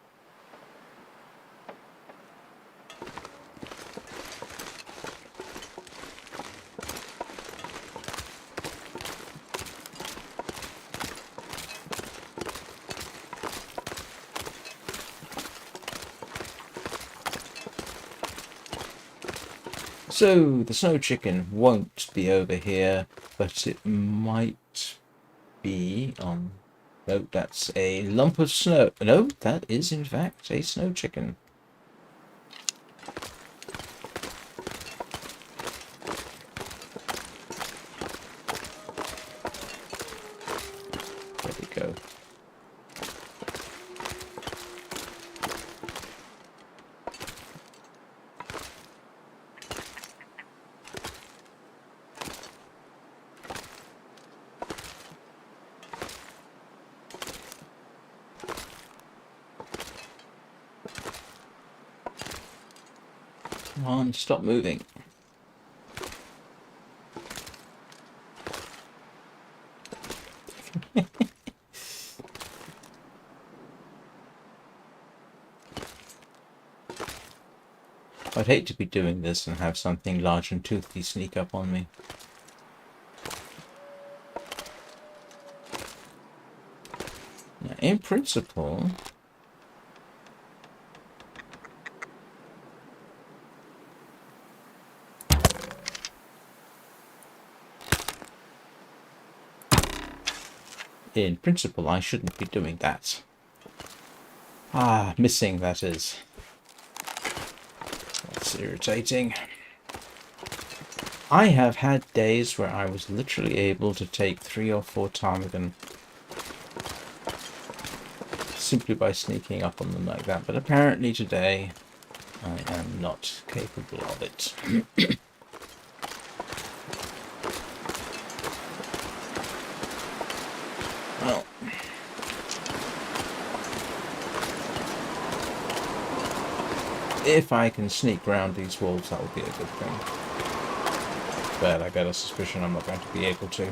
So, the snow chicken won't be over here, but it might be on... No, that's a lump of snow. No, that is in fact a snow chicken. There we go. Come on, stop moving. I'd hate to be doing this and have something large and toothy sneak up on me. Now, in principle... I shouldn't be doing that. Ah, missing, that is. That's irritating. I have had days where I was literally able to take 3 or 4 ptarmigan simply by sneaking up on them like that, but apparently today I am not capable of it. Well, if I can sneak round these wolves, that would be a good thing. But I got a suspicion I'm not going to be able to.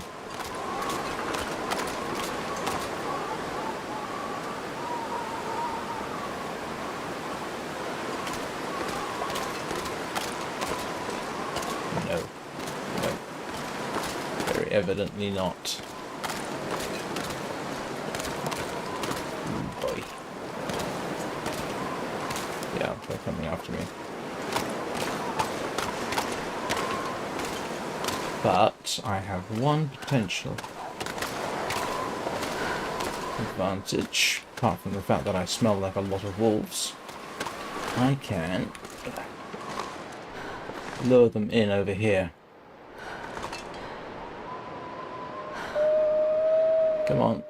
No. No. Very evidently not. Boy. Yeah, they're coming after me. But I have one potential advantage, apart from the fact that I smell like a lot of wolves. I can lure them in over here. Come on.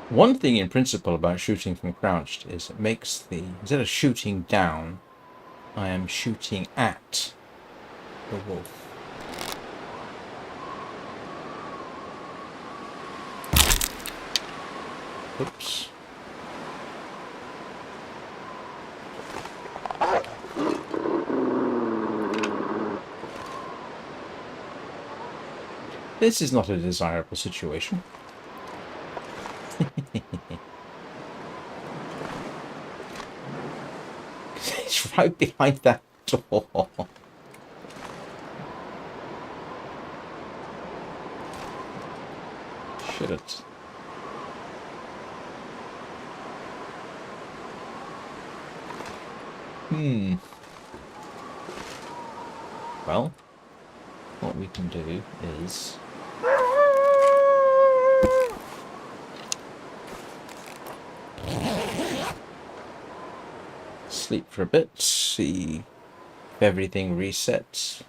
One thing in principle about shooting from crouched is it makes the... Instead of shooting down, I am shooting at the wolf. Oops. This is not a desirable situation. It's right behind that door. Shit. Well, what we can do is... sleep for a bit, see if everything resets.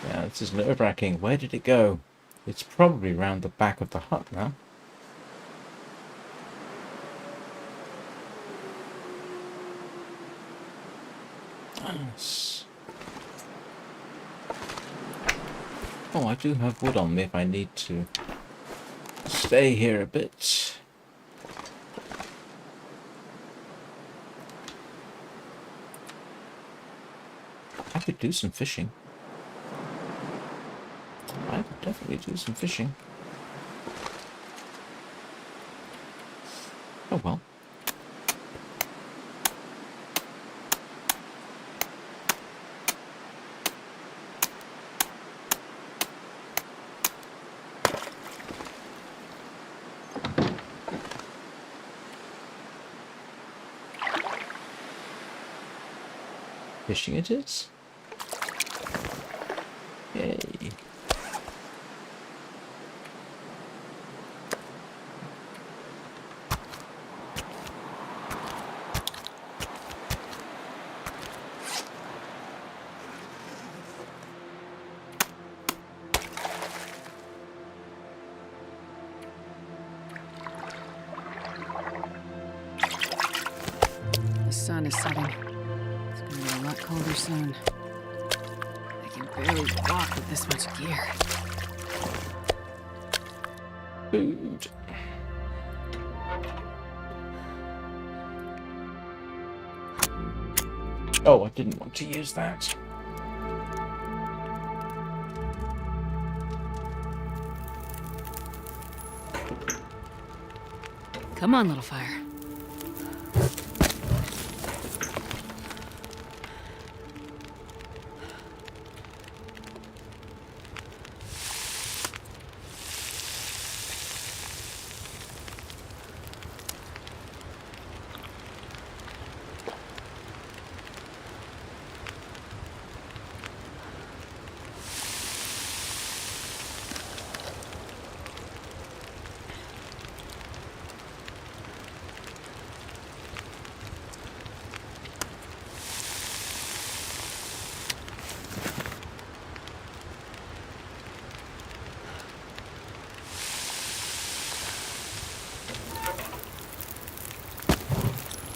Yeah, this is nerve-wracking. Where did it go? It's probably round the back of the hut now. Yes. Oh, I do have wood on me if I need to stay here a bit. I could do some fishing. I could definitely do some fishing. Oh well. Fishing it is. Yay. The sun is setting. It's gonna get a lot colder soon. I can barely walk with this much gear. Food. Oh, I didn't want to use that. Come on, little fire.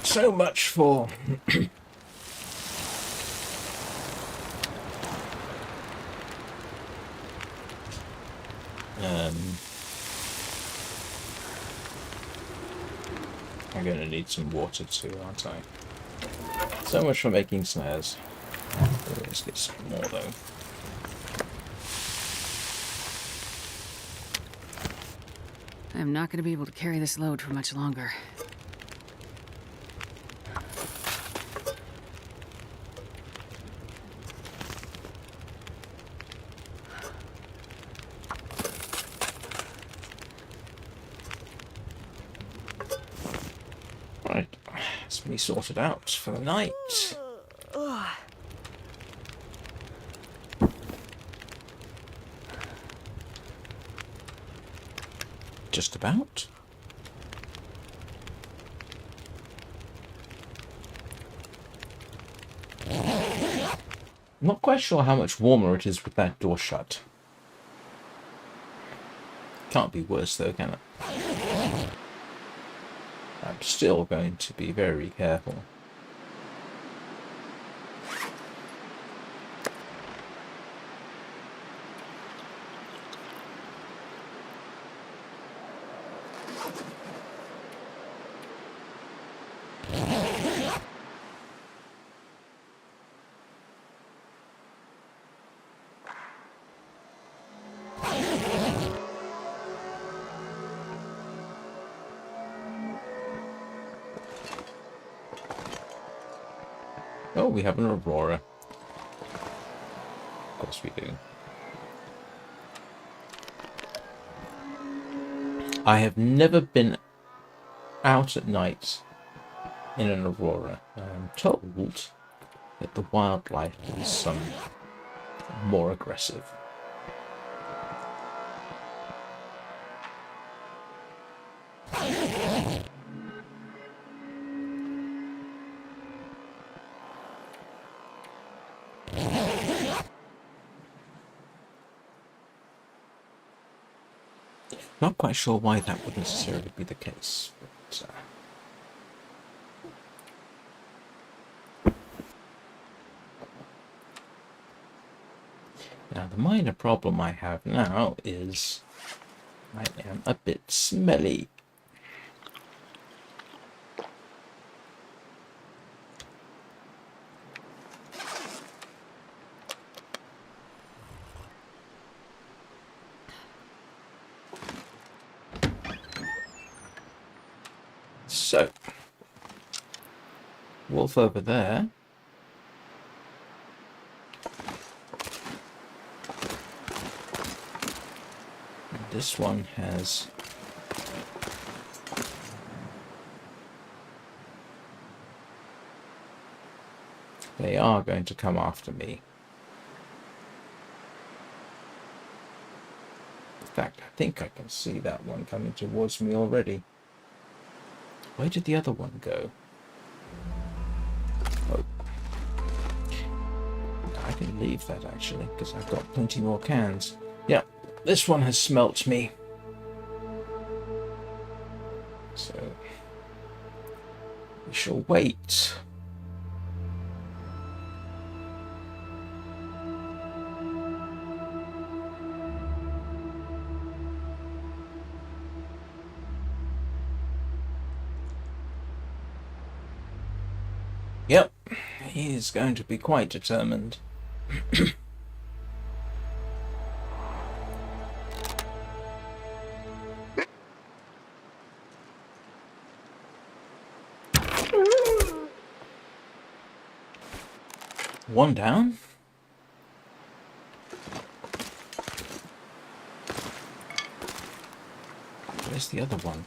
So much for I'm going to need some water too, aren't I? So much for making snares. Let's get some more though. I'm not gonna be able to carry this load for much longer. Right, it's me sorted out for the night. Just about. I'm not quite sure how much warmer it is with that door shut. Can't be worse though, can it? I'm still going to be very careful. Oh, we have an aurora. Of course we do. I have never been out at night in an aurora. I'm told that the wildlife is more aggressive. Not quite sure why that would necessarily be the case, but now the minor problem I have now is I am a bit smelly. So, wolf over there. And this one has they are going to come after me. In fact, I think I can see that one coming towards me already. Where did the other one go? Oh. I can leave that actually, because I've got plenty more cans. Yeah, this one has smelt me. So, We shall wait. Yep, he is going to be quite determined. One down. Where's the other one?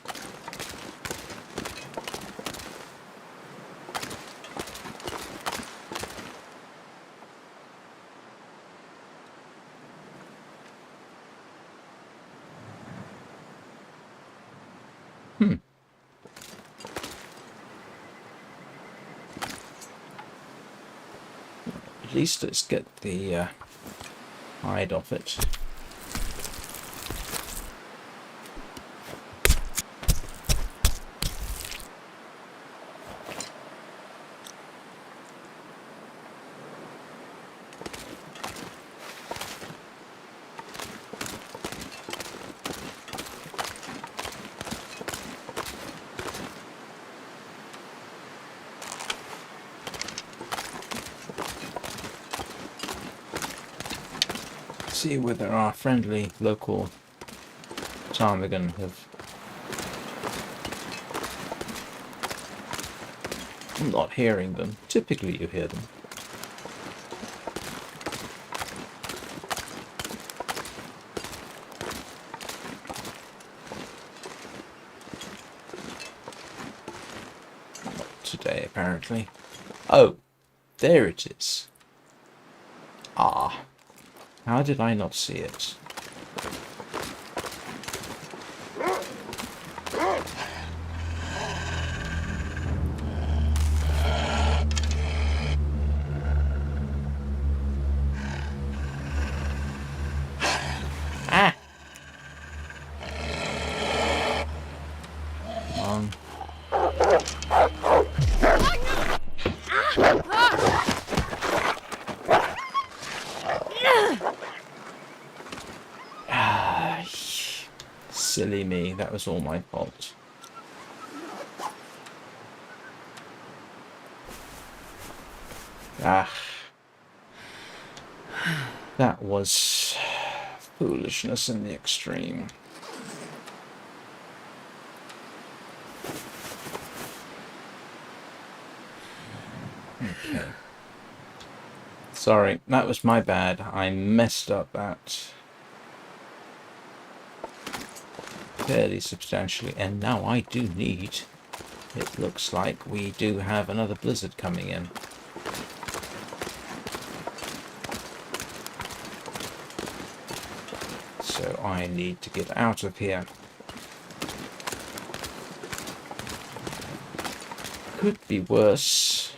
At least let's get the hide off it. See whether our friendly local ptarmigan have... I'm not hearing them. Typically you hear them. Not today, apparently. Oh, there it is. Ah. How did I not see it? Ah! Come on. Silly me, that was all my fault. Ah. That was foolishness in the extreme. Okay. Sorry, that was my bad. I messed up that fairly substantially, and now I do need... It looks like we do have another blizzard coming in. So I need to get out of here. Could be worse.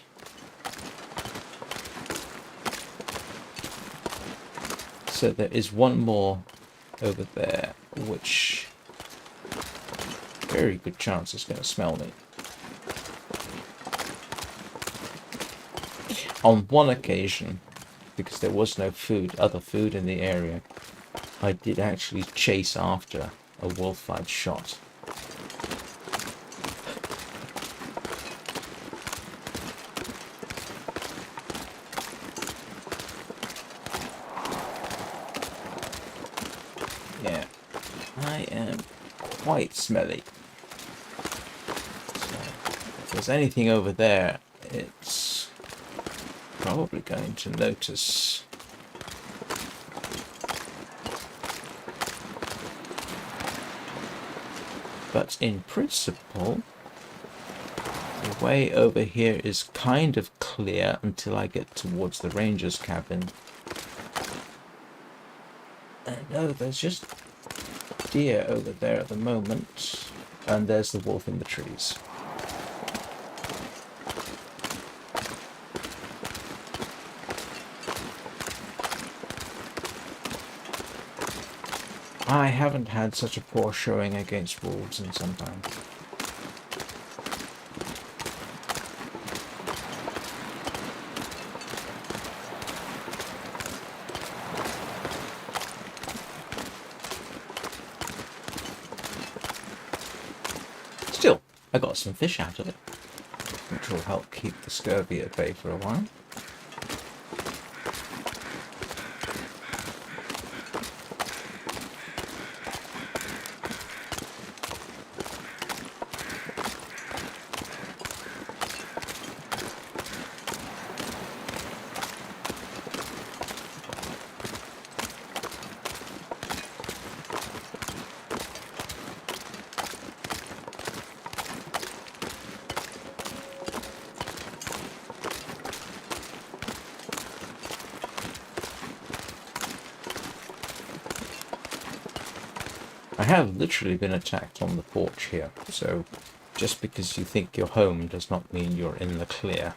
So there is one more over there, which... very good chance it's going to smell me. On one occasion, because there was no other food in the area, I did actually chase after a wolf I'd shot. Yeah, I am quite smelly. If there's anything over there, it's probably going to notice. But in principle, the way over here is kind of clear until I get towards the ranger's cabin. And no, there's just deer over there at the moment, and there's the wolf in the trees. I haven't had such a poor showing against wolves in some time. Still, I got some fish out of it, which will help keep the scurvy at bay for a while. I have literally been attacked on the porch here, so just because you think you're home does not mean you're in the clear.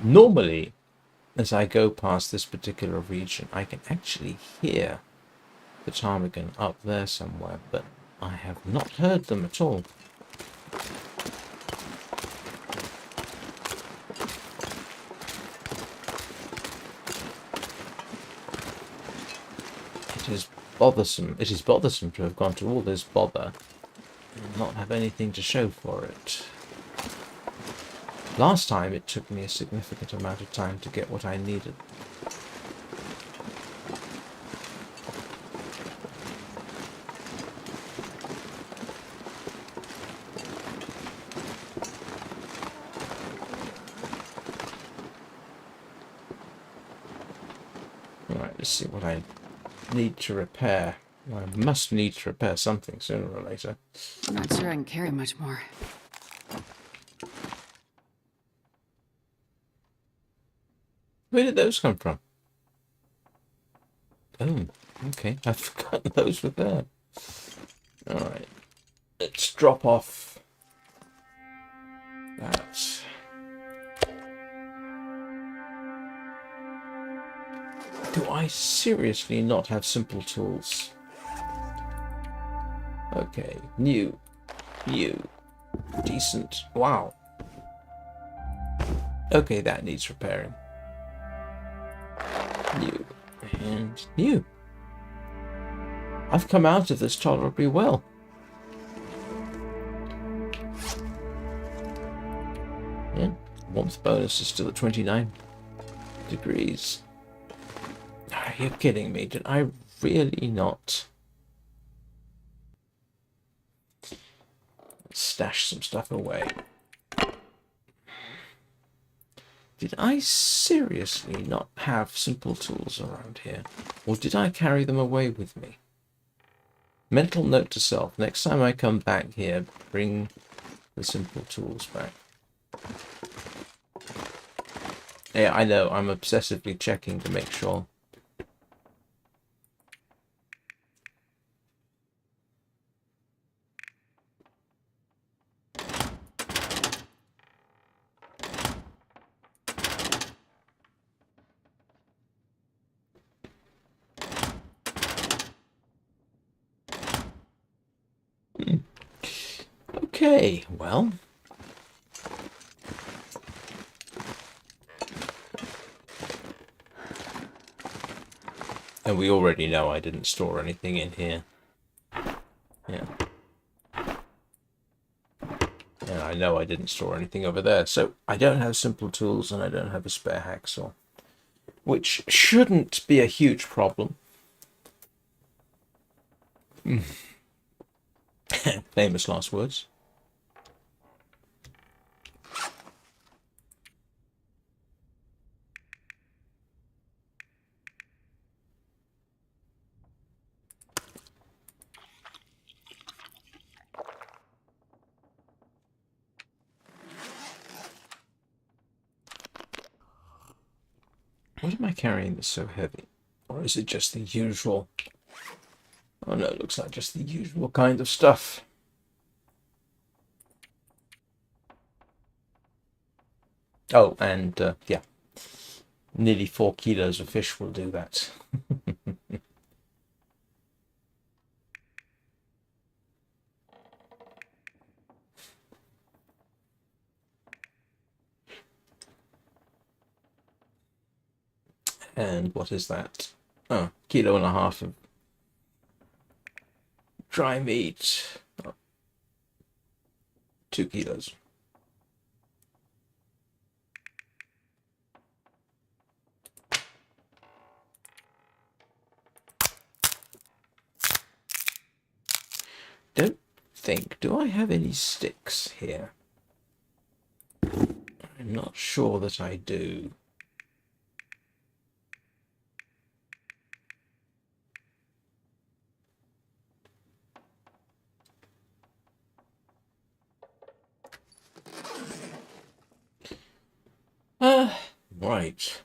Normally, as I go past this particular region, I can actually hear the ptarmigan up there somewhere, but I have not heard them at all. It is bothersome. It is bothersome to have gone to all this bother and not have anything to show for it. Last time it took me a significant amount of time to get what I needed. Alright, let's see what I need to repair. I must need to repair something sooner or later. I'm not sure I can carry much more. Where did those come from? Oh, okay. I've forgotten those were there. Alright. Let's drop off that. Do I seriously not have simple tools? Okay. New. Decent. Wow. Okay, that needs repairing. New and new. I've come out of this tolerably well. Yeah, warmth bonus is still at 29 degrees. Are you kidding me? Did I really not stash some stuff away? Did I seriously not have simple tools around here? Or did I carry them away with me? Mental note to self. Next time I come back here, bring the simple tools back. Yeah, I know. I'm obsessively checking to make sure. Okay, well. And we already know I didn't store anything in here. Yeah. And I know I didn't store anything over there. So I don't have simple tools and I don't have a spare hacksaw. Which shouldn't be a huge problem. Famous last words. What am I carrying that's so heavy? Or is it just the usual? Oh no, it looks like just the usual kind of stuff. Oh, and yeah, nearly 4 kilos of fish will do that. And what is that? Oh, 1.5 kilos of dry meat. Oh, 2 kilos. Don't think. Do I have any sticks here? I'm not sure that I do. Right.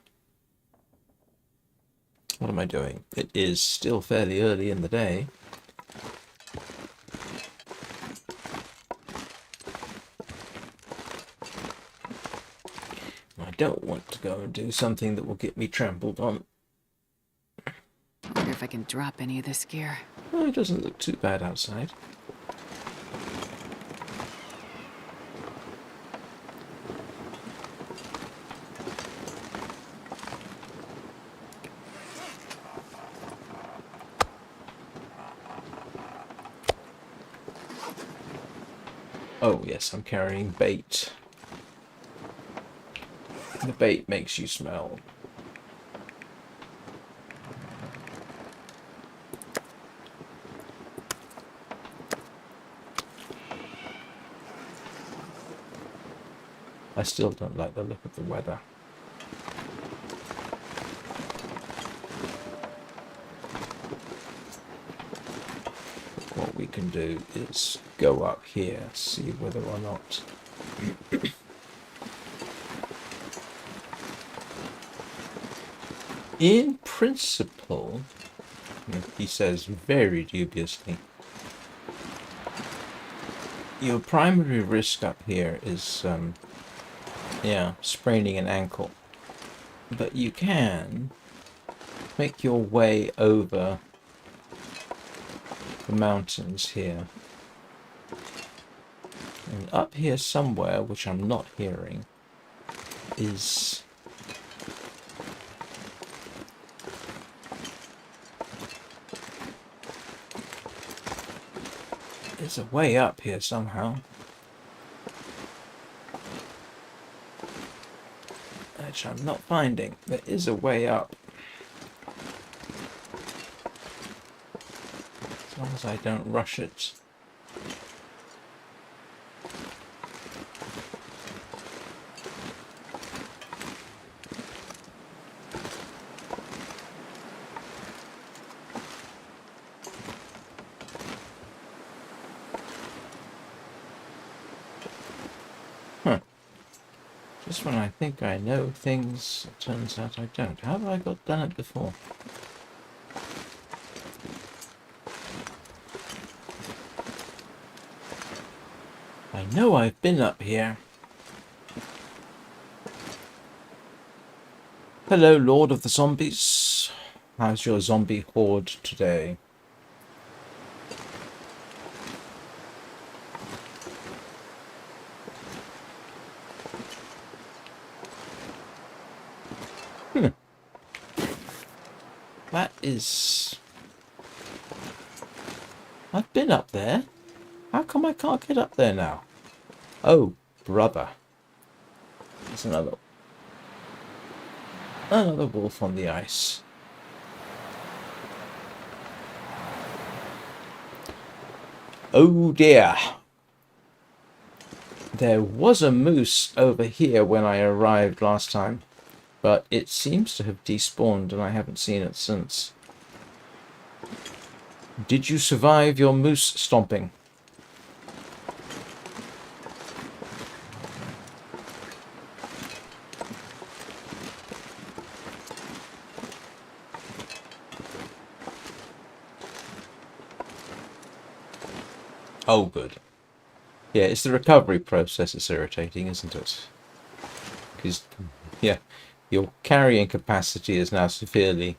What am I doing? It is still fairly early in the day. I don't want to go and do something that will get me trampled on. I wonder if I can drop any of this gear. Oh, it doesn't look too bad outside. Oh, yes, I'm carrying bait. The bait makes you smell. I still don't like the look of the weather. What we can do is go up here, see whether or not in principle, he says very dubiously, your primary risk up here is yeah, spraining an ankle, but you can make your way over the mountains here, and up here somewhere, which I'm not hearing, is there's a way up here somehow, which I'm not finding. There is a way up. As long as I don't rush it. Just when I think I know things, it turns out I don't. How have I done it before? I know I've been up here. Hello, Lord of the Zombies. How's your zombie horde today? That is... I've been up there. How come I can't get up there now? Oh, brother. There's another wolf on the ice. Oh dear. There was a moose over here when I arrived last time, but it seems to have despawned and I haven't seen it since. Did you survive your moose stomping? Oh, good. Yeah, it's the recovery process that's irritating, isn't it? Because, yeah, your carrying capacity is now severely...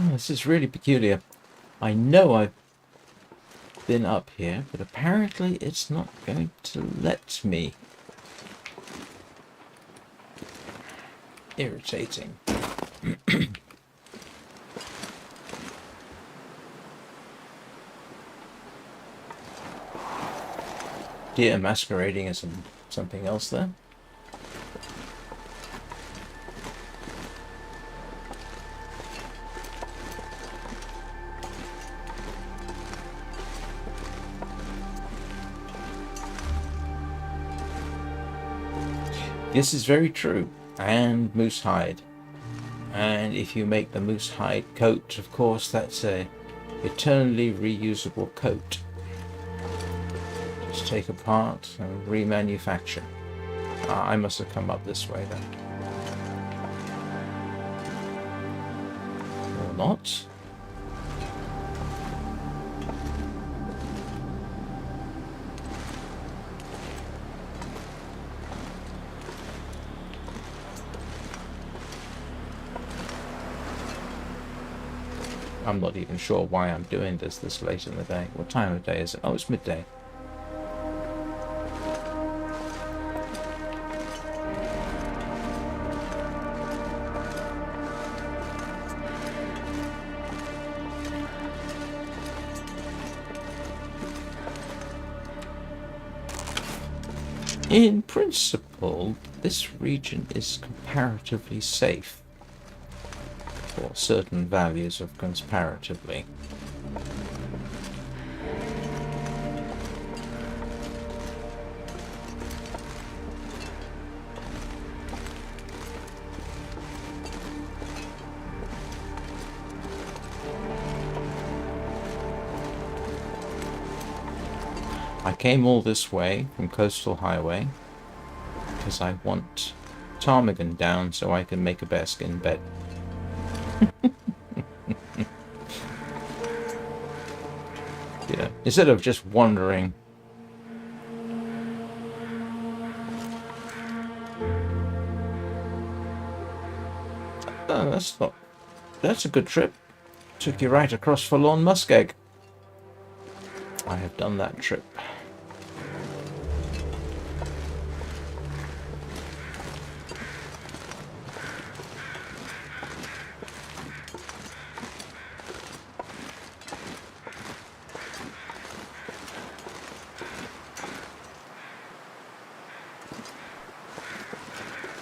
Oh, this is really peculiar. I know I've been up here, but apparently it's not going to let me. Irritating. Deer masquerading as something else there. This is very true. And moose hide. And if you make the moose hide coat, of course, that's a eternally reusable coat. Just take apart and remanufacture. I must have come up this way then. Or not. I'm not even sure why I'm doing this late in the day. What time of day is it? Oh, it's midday. In principle, this region is comparatively safe. For certain values of comparatively. I came all this way from Coastal Highway because I want ptarmigan down so I can make a bearskin bed. Yeah, instead of just wandering. Oh, that's a good trip. Took you right across Forlorn Muskeg. I have done that trip.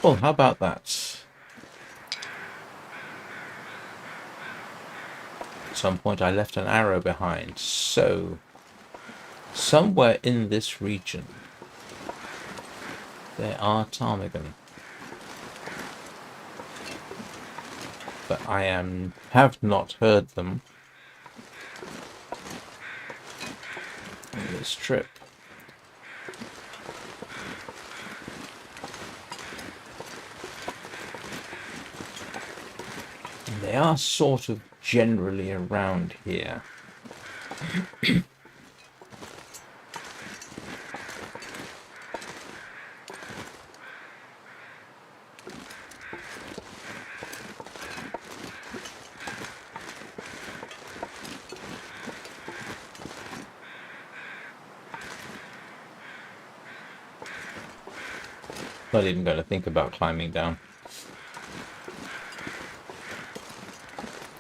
Well, how about that? At some point I left an arrow behind, so somewhere in this region there are ptarmigan. But I have not heard them on this trip. They are sort of generally around here. Not even going to think about climbing down.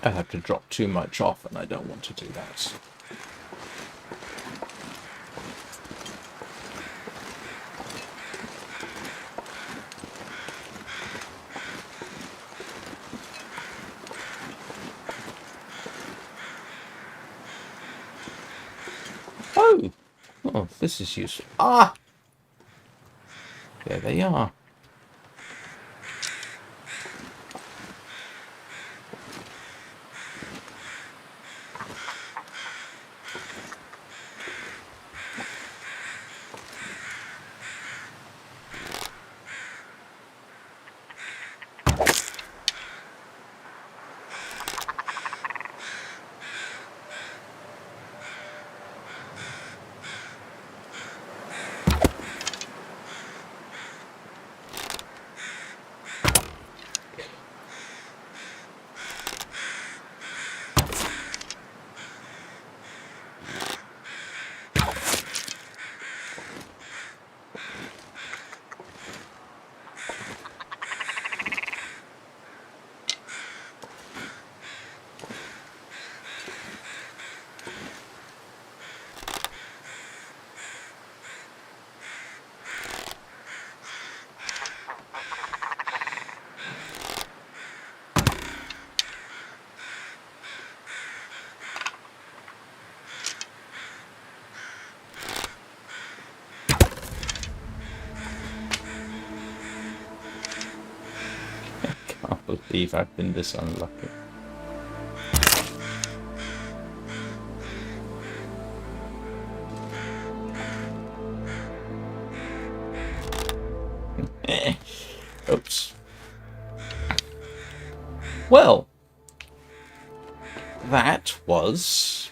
I have to drop too much off, and I don't want to do that. Oh! Oh, this is useful. Ah! There they are. can't believe I've been this unlucky. Oops. Well, that was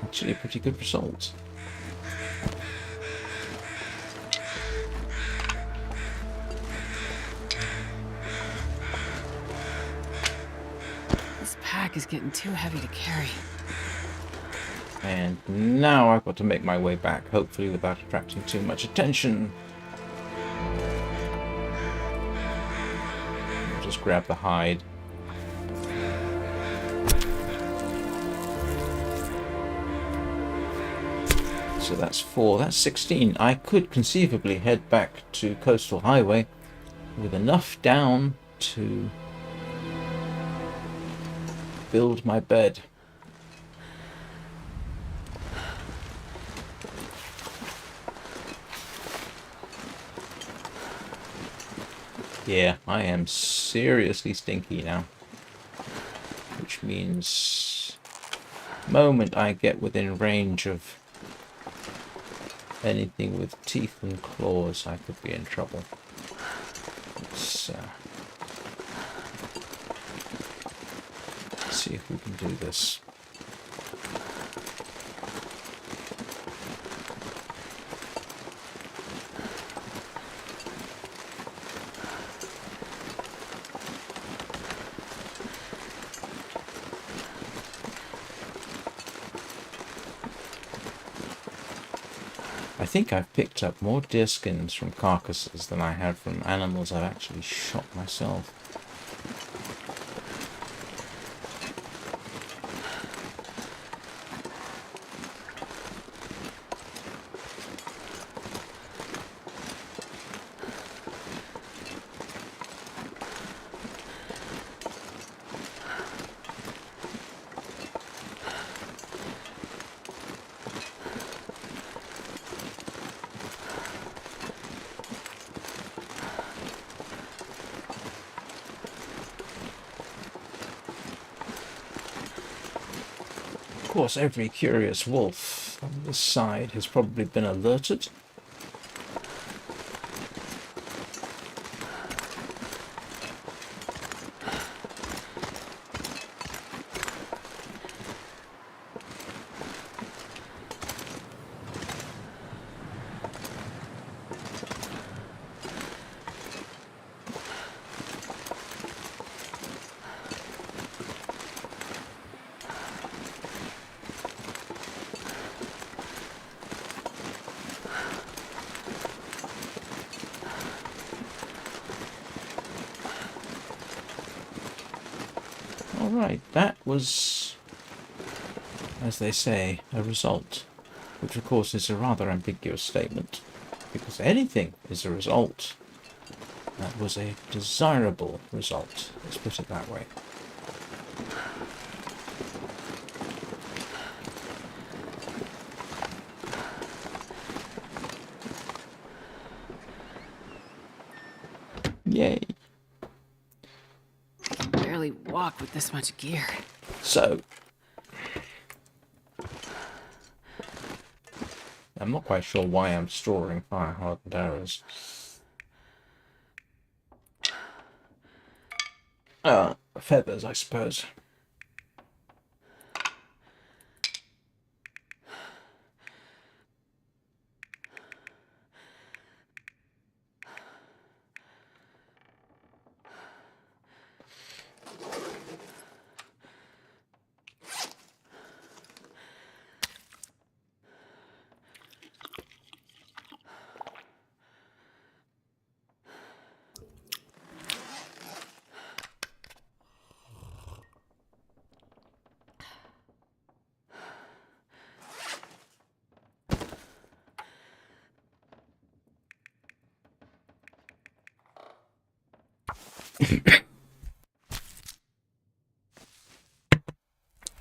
actually a pretty good result. This pack is getting too heavy to carry. And now I've got to make my way back, hopefully without attracting too much attention. I'll just grab the hide. So that's 4, that's 16. I could conceivably head back to Coastal Highway with enough down to build my bed. Yeah, I am seriously stinky now. Which means the moment I get within range of anything with teeth and claws, I could be in trouble. Let's see if we can do this. I think I've picked up more deer skins from carcasses than I have from animals I've actually shot myself. Of course, every curious wolf on this side has probably been alerted. Alright, that was, as they say, a result, which of course is a rather ambiguous statement, because anything is a result. That was a desirable result, let's put it that way. Yay! Barely walk with this much gear. So, I'm not quite sure why I'm storing fire-hardened arrows. Feathers, I suppose.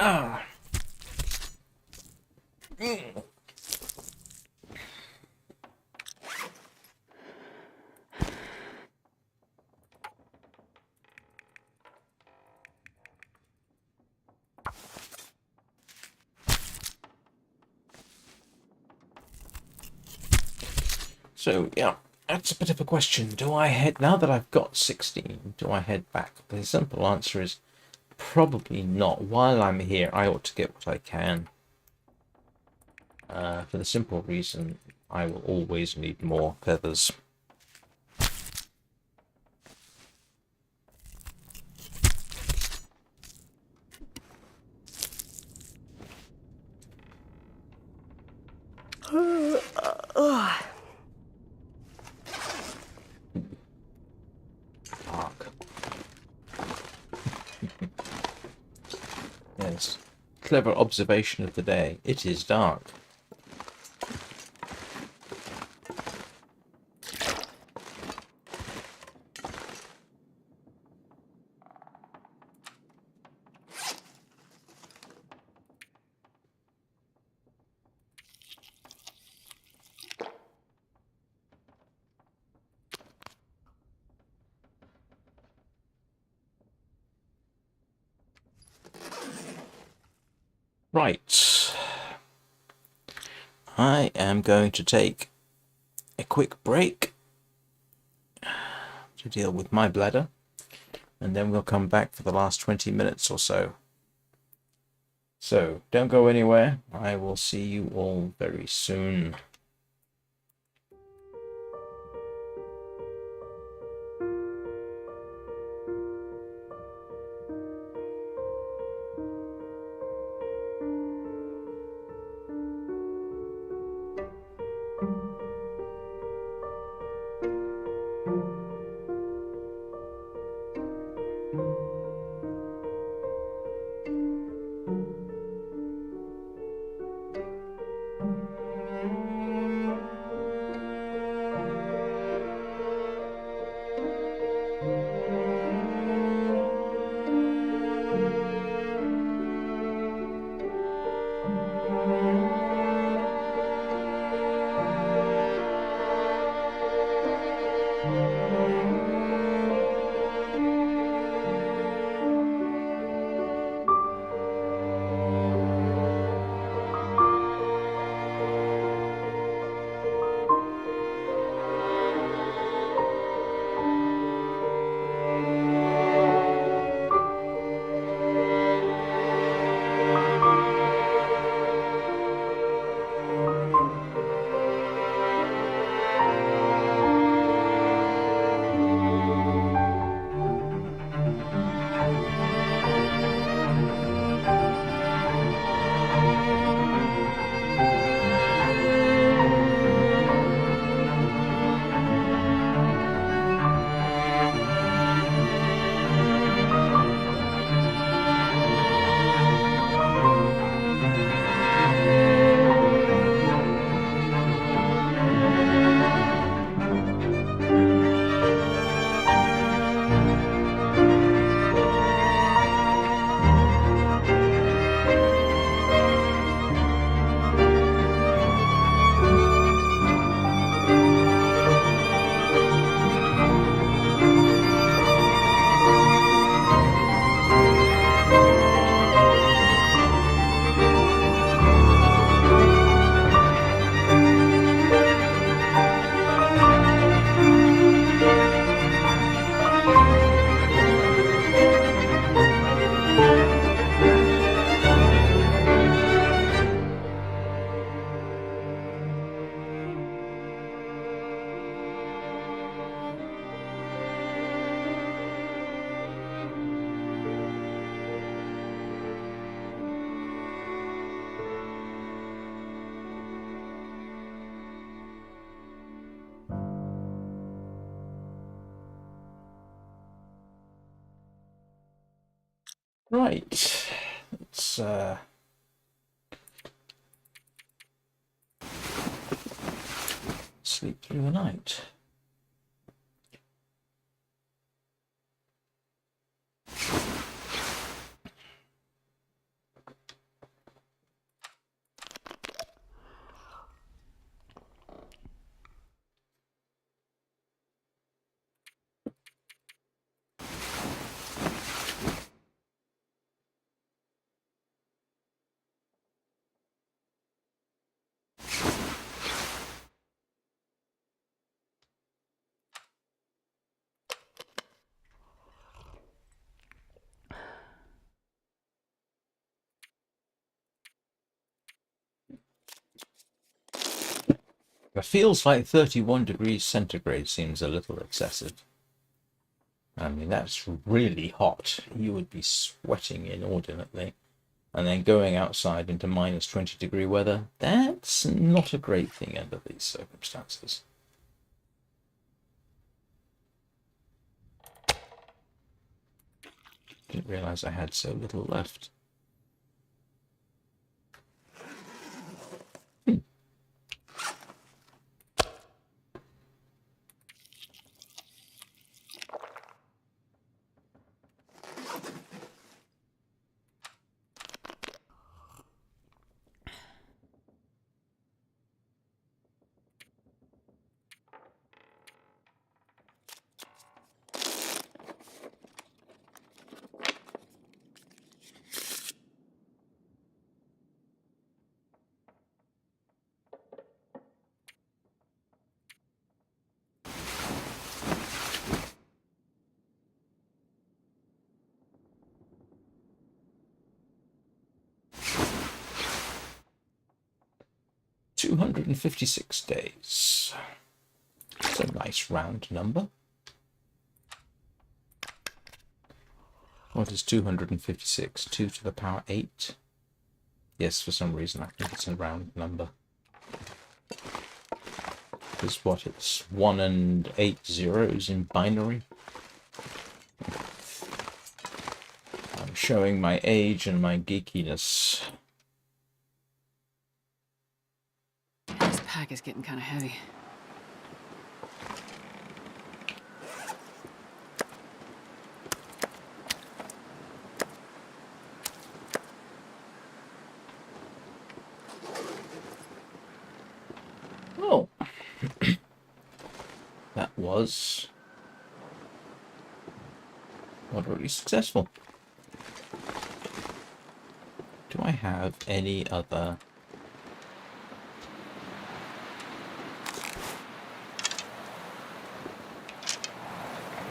Ah. So, yeah, that's a bit of a question. Do I head, now that I've got 16, do I head back? The simple answer is probably not. While I'm here, I ought to get what I can. For the simple reason, I will always need more feathers. Dark. Yes. Clever observation of the day. It is dark. Right. I am going to take a quick break to deal with my bladder, and then we'll come back for the last 20 minutes or so. So, don't go anywhere. I will see you all very soon. Right. Let's sleep through the night. It feels like 31 degrees centigrade seems a little excessive. I mean, that's really hot. You would be sweating inordinately. And then going outside into minus 20-degree weather, that's not a great thing under these circumstances. Didn't realize I had so little left. 256 days. It's a nice round number. What is 256? 2 to the power 8? Yes, for some reason I think it's a round number. Because what, it's 1 and 8 zeros in binary? I'm showing my age and my geekiness. This pack is getting kind of heavy. Oh. That was moderately successful. Do I have any other...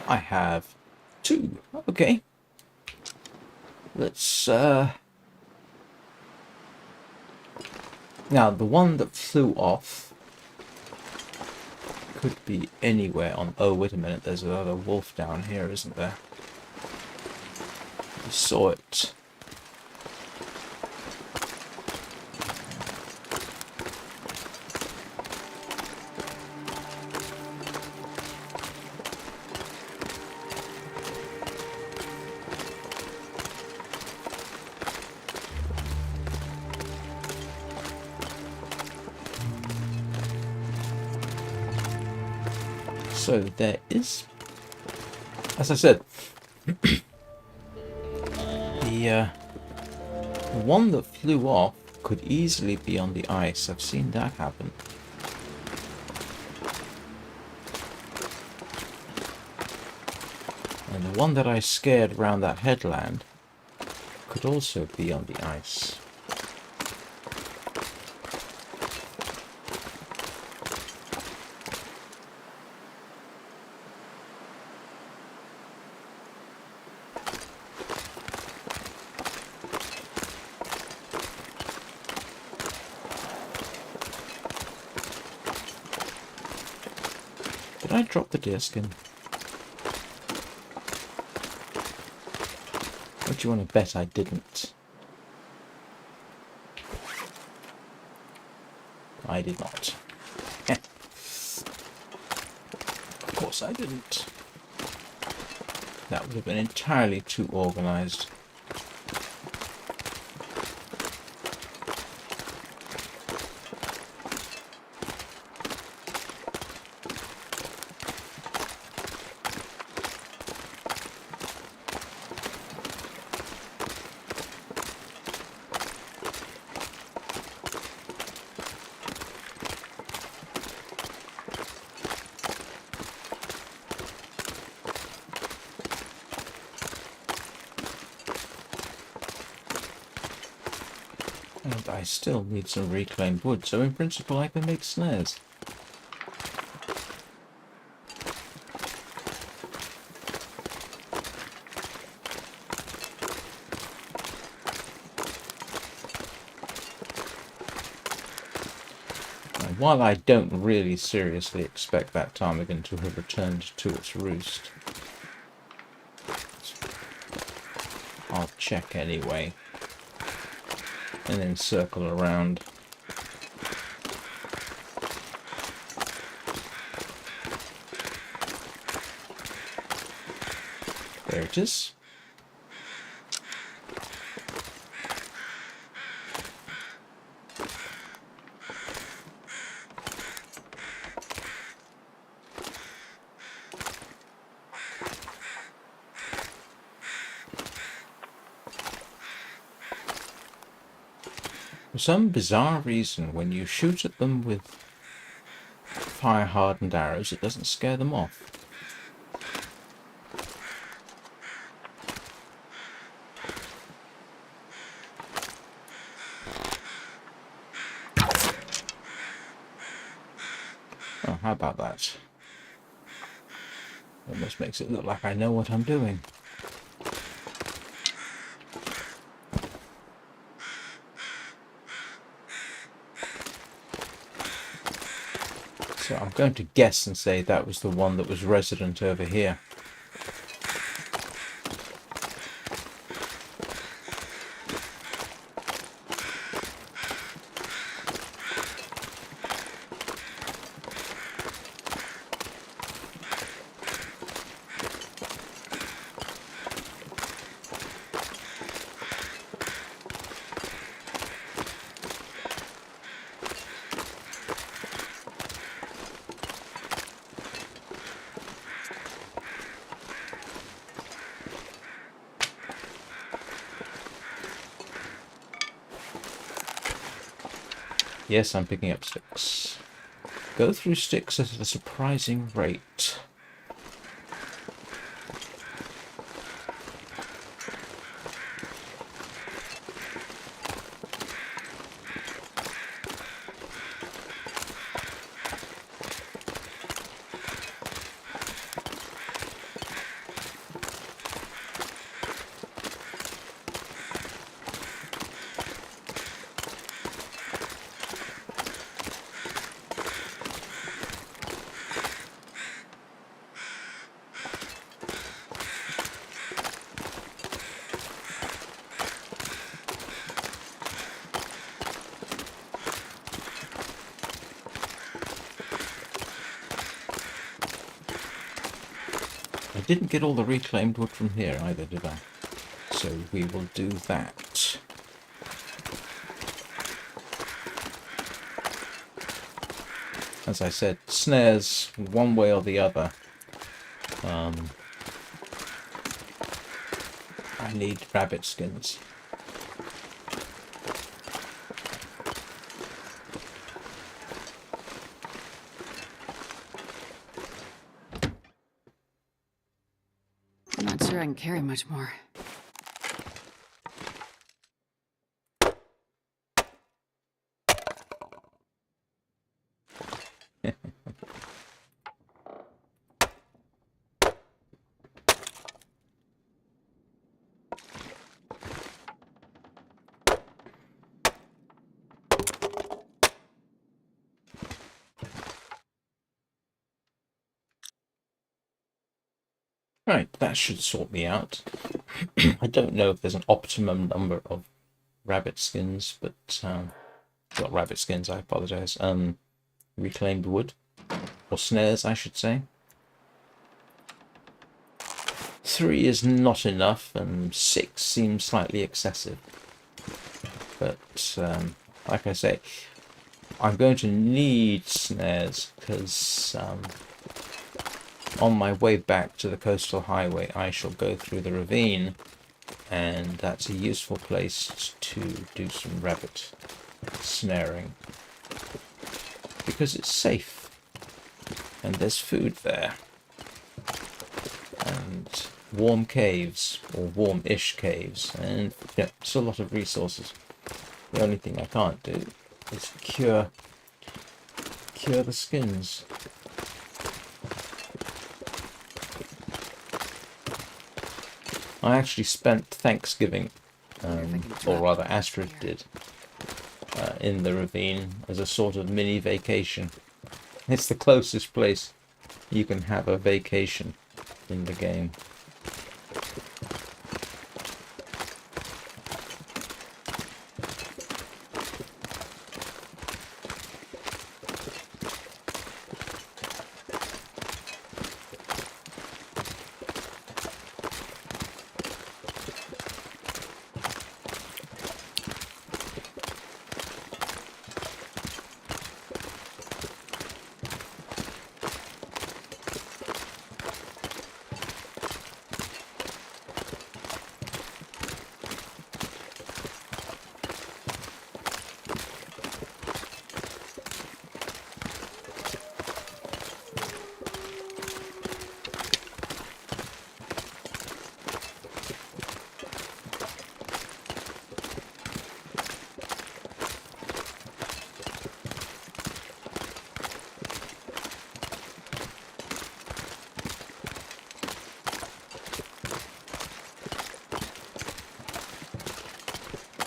I have 2. Okay. Let's, Now, the one that flew off could be anywhere on... Oh, wait a minute. There's another wolf down here, isn't there? I saw it. So there is, as I said, the one that flew off could easily be on the ice. I've seen that happen. And the one that I scared around that headland could also be on the ice. Did I drop the deerskin? What do you want to bet I didn't? I did not. Of course I didn't. That would have been entirely too organized. And I still need some reclaimed wood, so in principle I can make snares. while I don't really seriously expect that ptarmigan to have returned to its roost, I'll check anyway, and then circle around. There it is. For some bizarre reason, when you shoot at them with fire-hardened arrows, it doesn't scare them off. Oh, how about that? Almost makes it look like I know what I'm doing. So I'm going to guess and say that was the one that was resident over here. Yes, I'm picking up sticks. Go through sticks at a surprising rate. I didn't get all the reclaimed wood from here either, did I? So we will do that. As I said, snares one way or the other. I need rabbit skins. I'm not sure I can carry much more. Right, that should sort me out. I don't know if there's an optimum number of rabbit skins, but not rabbit skins, I apologize. Reclaimed wood, or snares, I should say. 3 is not enough, and 6 seems slightly excessive. But like I say, I'm going to need snares because on my way back to the coastal highway, I shall go through the ravine, and that's a useful place to do some rabbit snaring because it's safe and there's food there and warm caves, or warm-ish caves, and yeah, it's a lot of resources. The only thing I can't do is cure the skins. I actually spent Thanksgiving, or rather Astrid did, in the ravine as a sort of mini vacation. It's the closest place you can have a vacation in the game.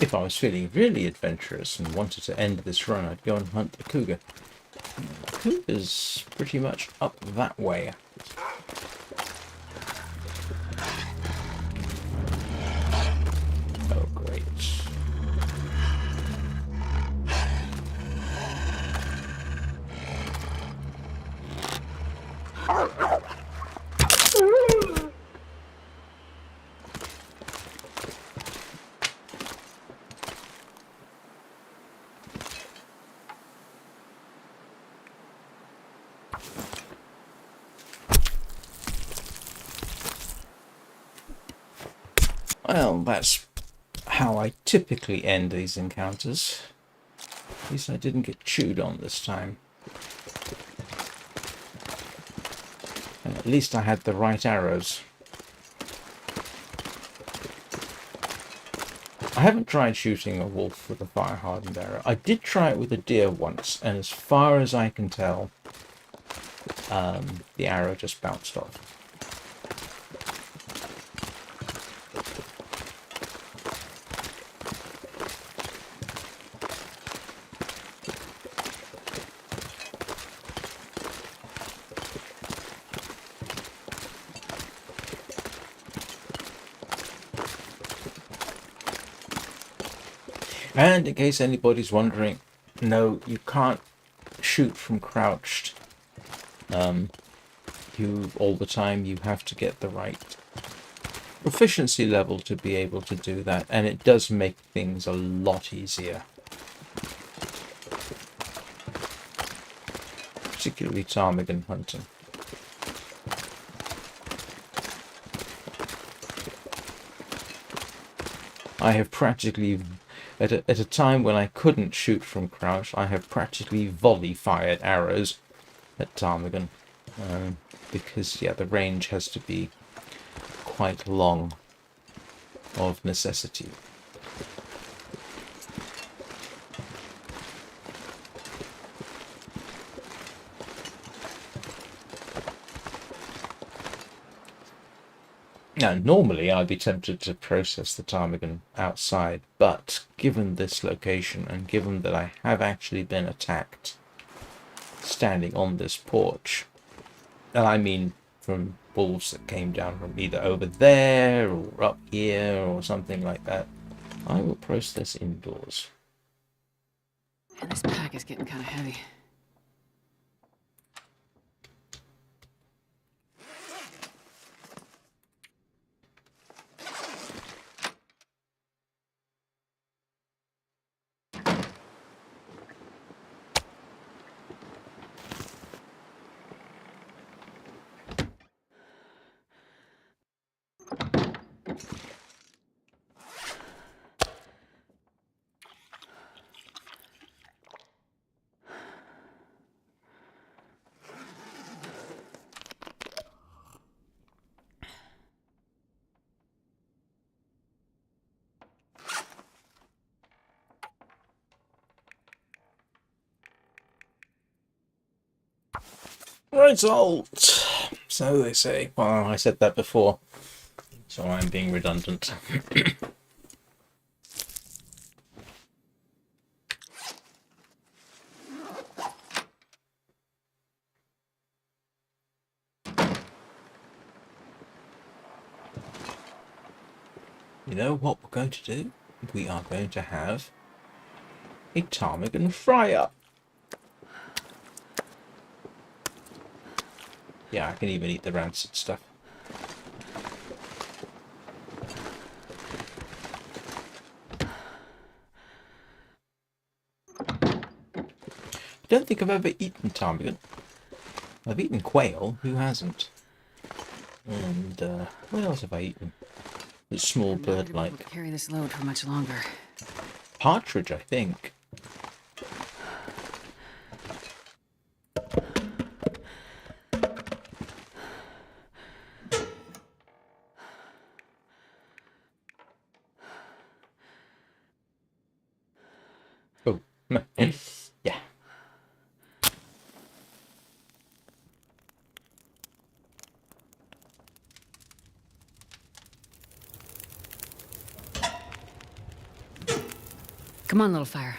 If I was feeling really adventurous and wanted to end this run, I'd go and hunt the cougar. The cougar's pretty much up that way. Oh, great. Well, that's how I typically end these encounters. At least I didn't get chewed on this time. And at least I had the right arrows. I haven't tried shooting a wolf with a fire-hardened arrow. I did try it with a deer once, and as far as I can tell, the arrow just bounced off. And in case anybody's wondering, no, you can't shoot from crouched. All the time you have to get the right proficiency level to be able to do that, and it does make things a lot easier. Particularly ptarmigan hunting. I have practically, at a time when I couldn't shoot from crouch, I have practically volley-fired arrows at ptarmigan. Because, yeah, the range has to be quite long of necessity. Now, normally I'd be tempted to process the ptarmigan outside, but given this location and given that I have actually been attacked standing on this porch, and I mean from wolves that came down from either over there or up here or something like that, I will process indoors. And this pack is getting kind of heavy. Right, so they say. Well, I said that before, so I'm being redundant. You know what we're going to do? We are going to have a ptarmigan fry-up. Yeah, I can even eat the rancid stuff. I don't think I've ever eaten ptarmigan. I've eaten quail, who hasn't? And what else have I eaten? A small I'm not bird gonna be able like to carry this load for much longer. partridge, I think. Oh, yeah. Come on, little fire.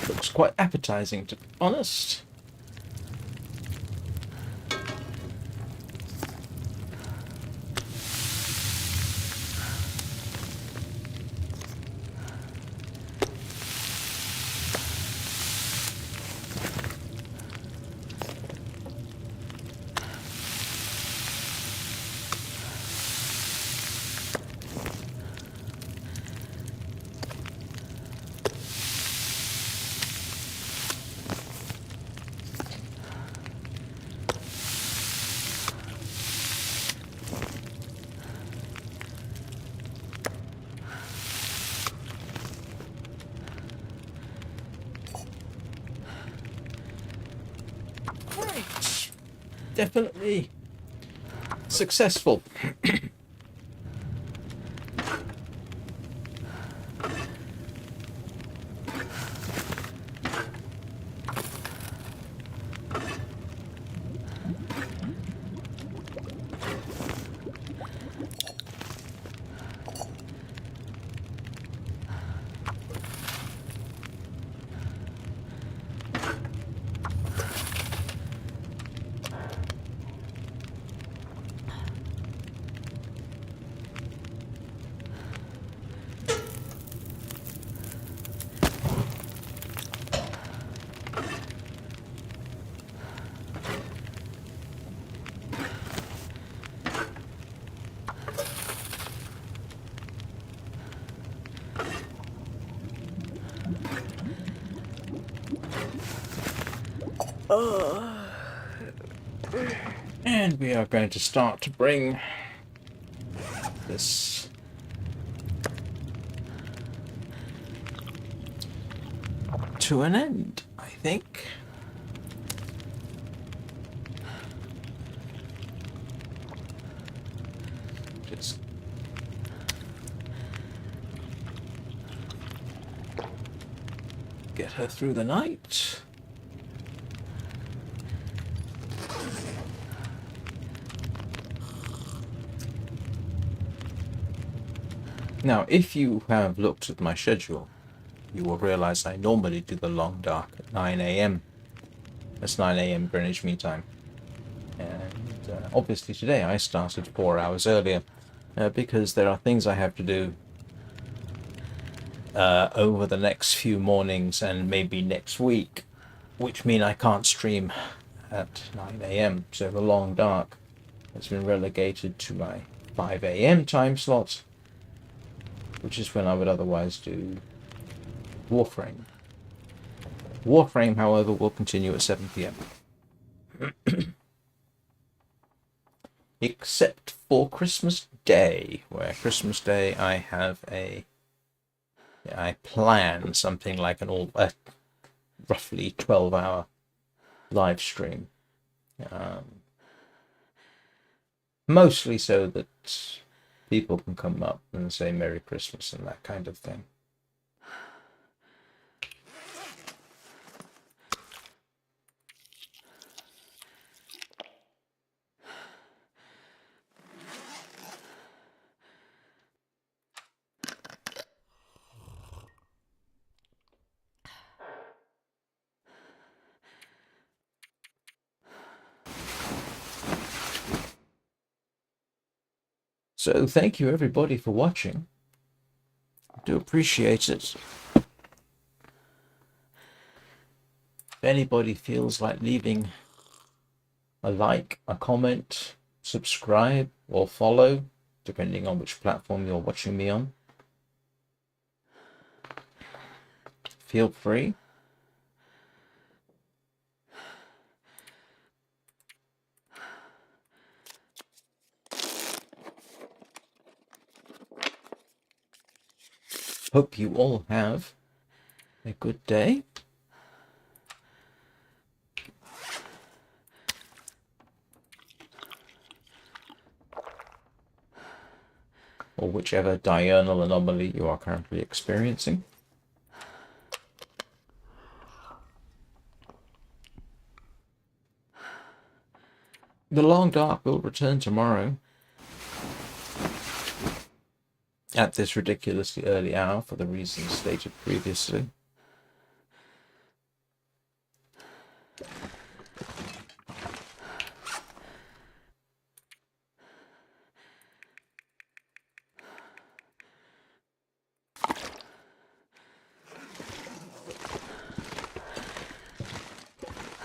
Looks quite appetizing, to be honest. Right. Definitely successful. And we are going to start to bring this to an end, I think. Just get her through the night. Now, if you have looked at my schedule, you will realize I normally do the long dark at 9 a.m. That's 9 a.m. Greenwich Mean Time. And obviously today I started 4 hours earlier because there are things I have to do over the next few mornings and maybe next week, which mean I can't stream at 9 a.m. So the long dark has been relegated to my 5 a.m. time slot, which is when I would otherwise do Warframe. Warframe, however, will continue at 7 p.m. Except for Christmas Day, where Christmas Day I plan something like an roughly 12-hour live stream Mostly so that people can come up and say Merry Christmas and that kind of thing. So thank you everybody for watching. I do appreciate it. If anybody feels like leaving a like, a comment, subscribe or follow, depending on which platform you're watching me on, feel free. Hope you all have a good day. Or whichever diurnal anomaly you are currently experiencing. The Long Dark will return tomorrow at this ridiculously early hour for the reasons stated previously.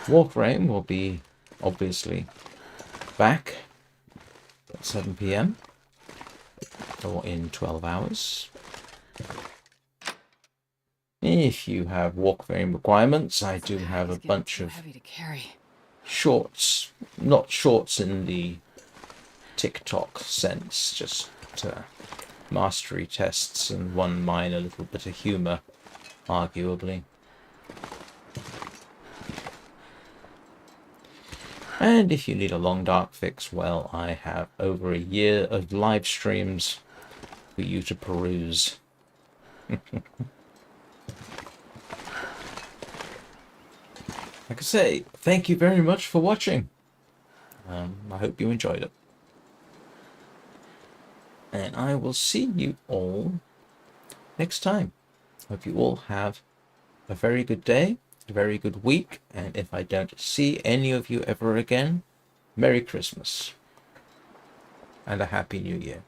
Warframe will be obviously back at 7 PM or in 12 hours. If you have Warframe requirements, I do have a bunch of shorts, not shorts in the TikTok sense, just mastery tests and one minor little bit of humor, arguably. And if you need a Long Dark fix, well, I have over a year of live streams for you to peruse. Like I say, thank you very much for watching. I hope you enjoyed it. And I will see you all next time. Hope you all have a very good day, a very good week, and if I don't see any of you ever again, Merry Christmas and a Happy New Year.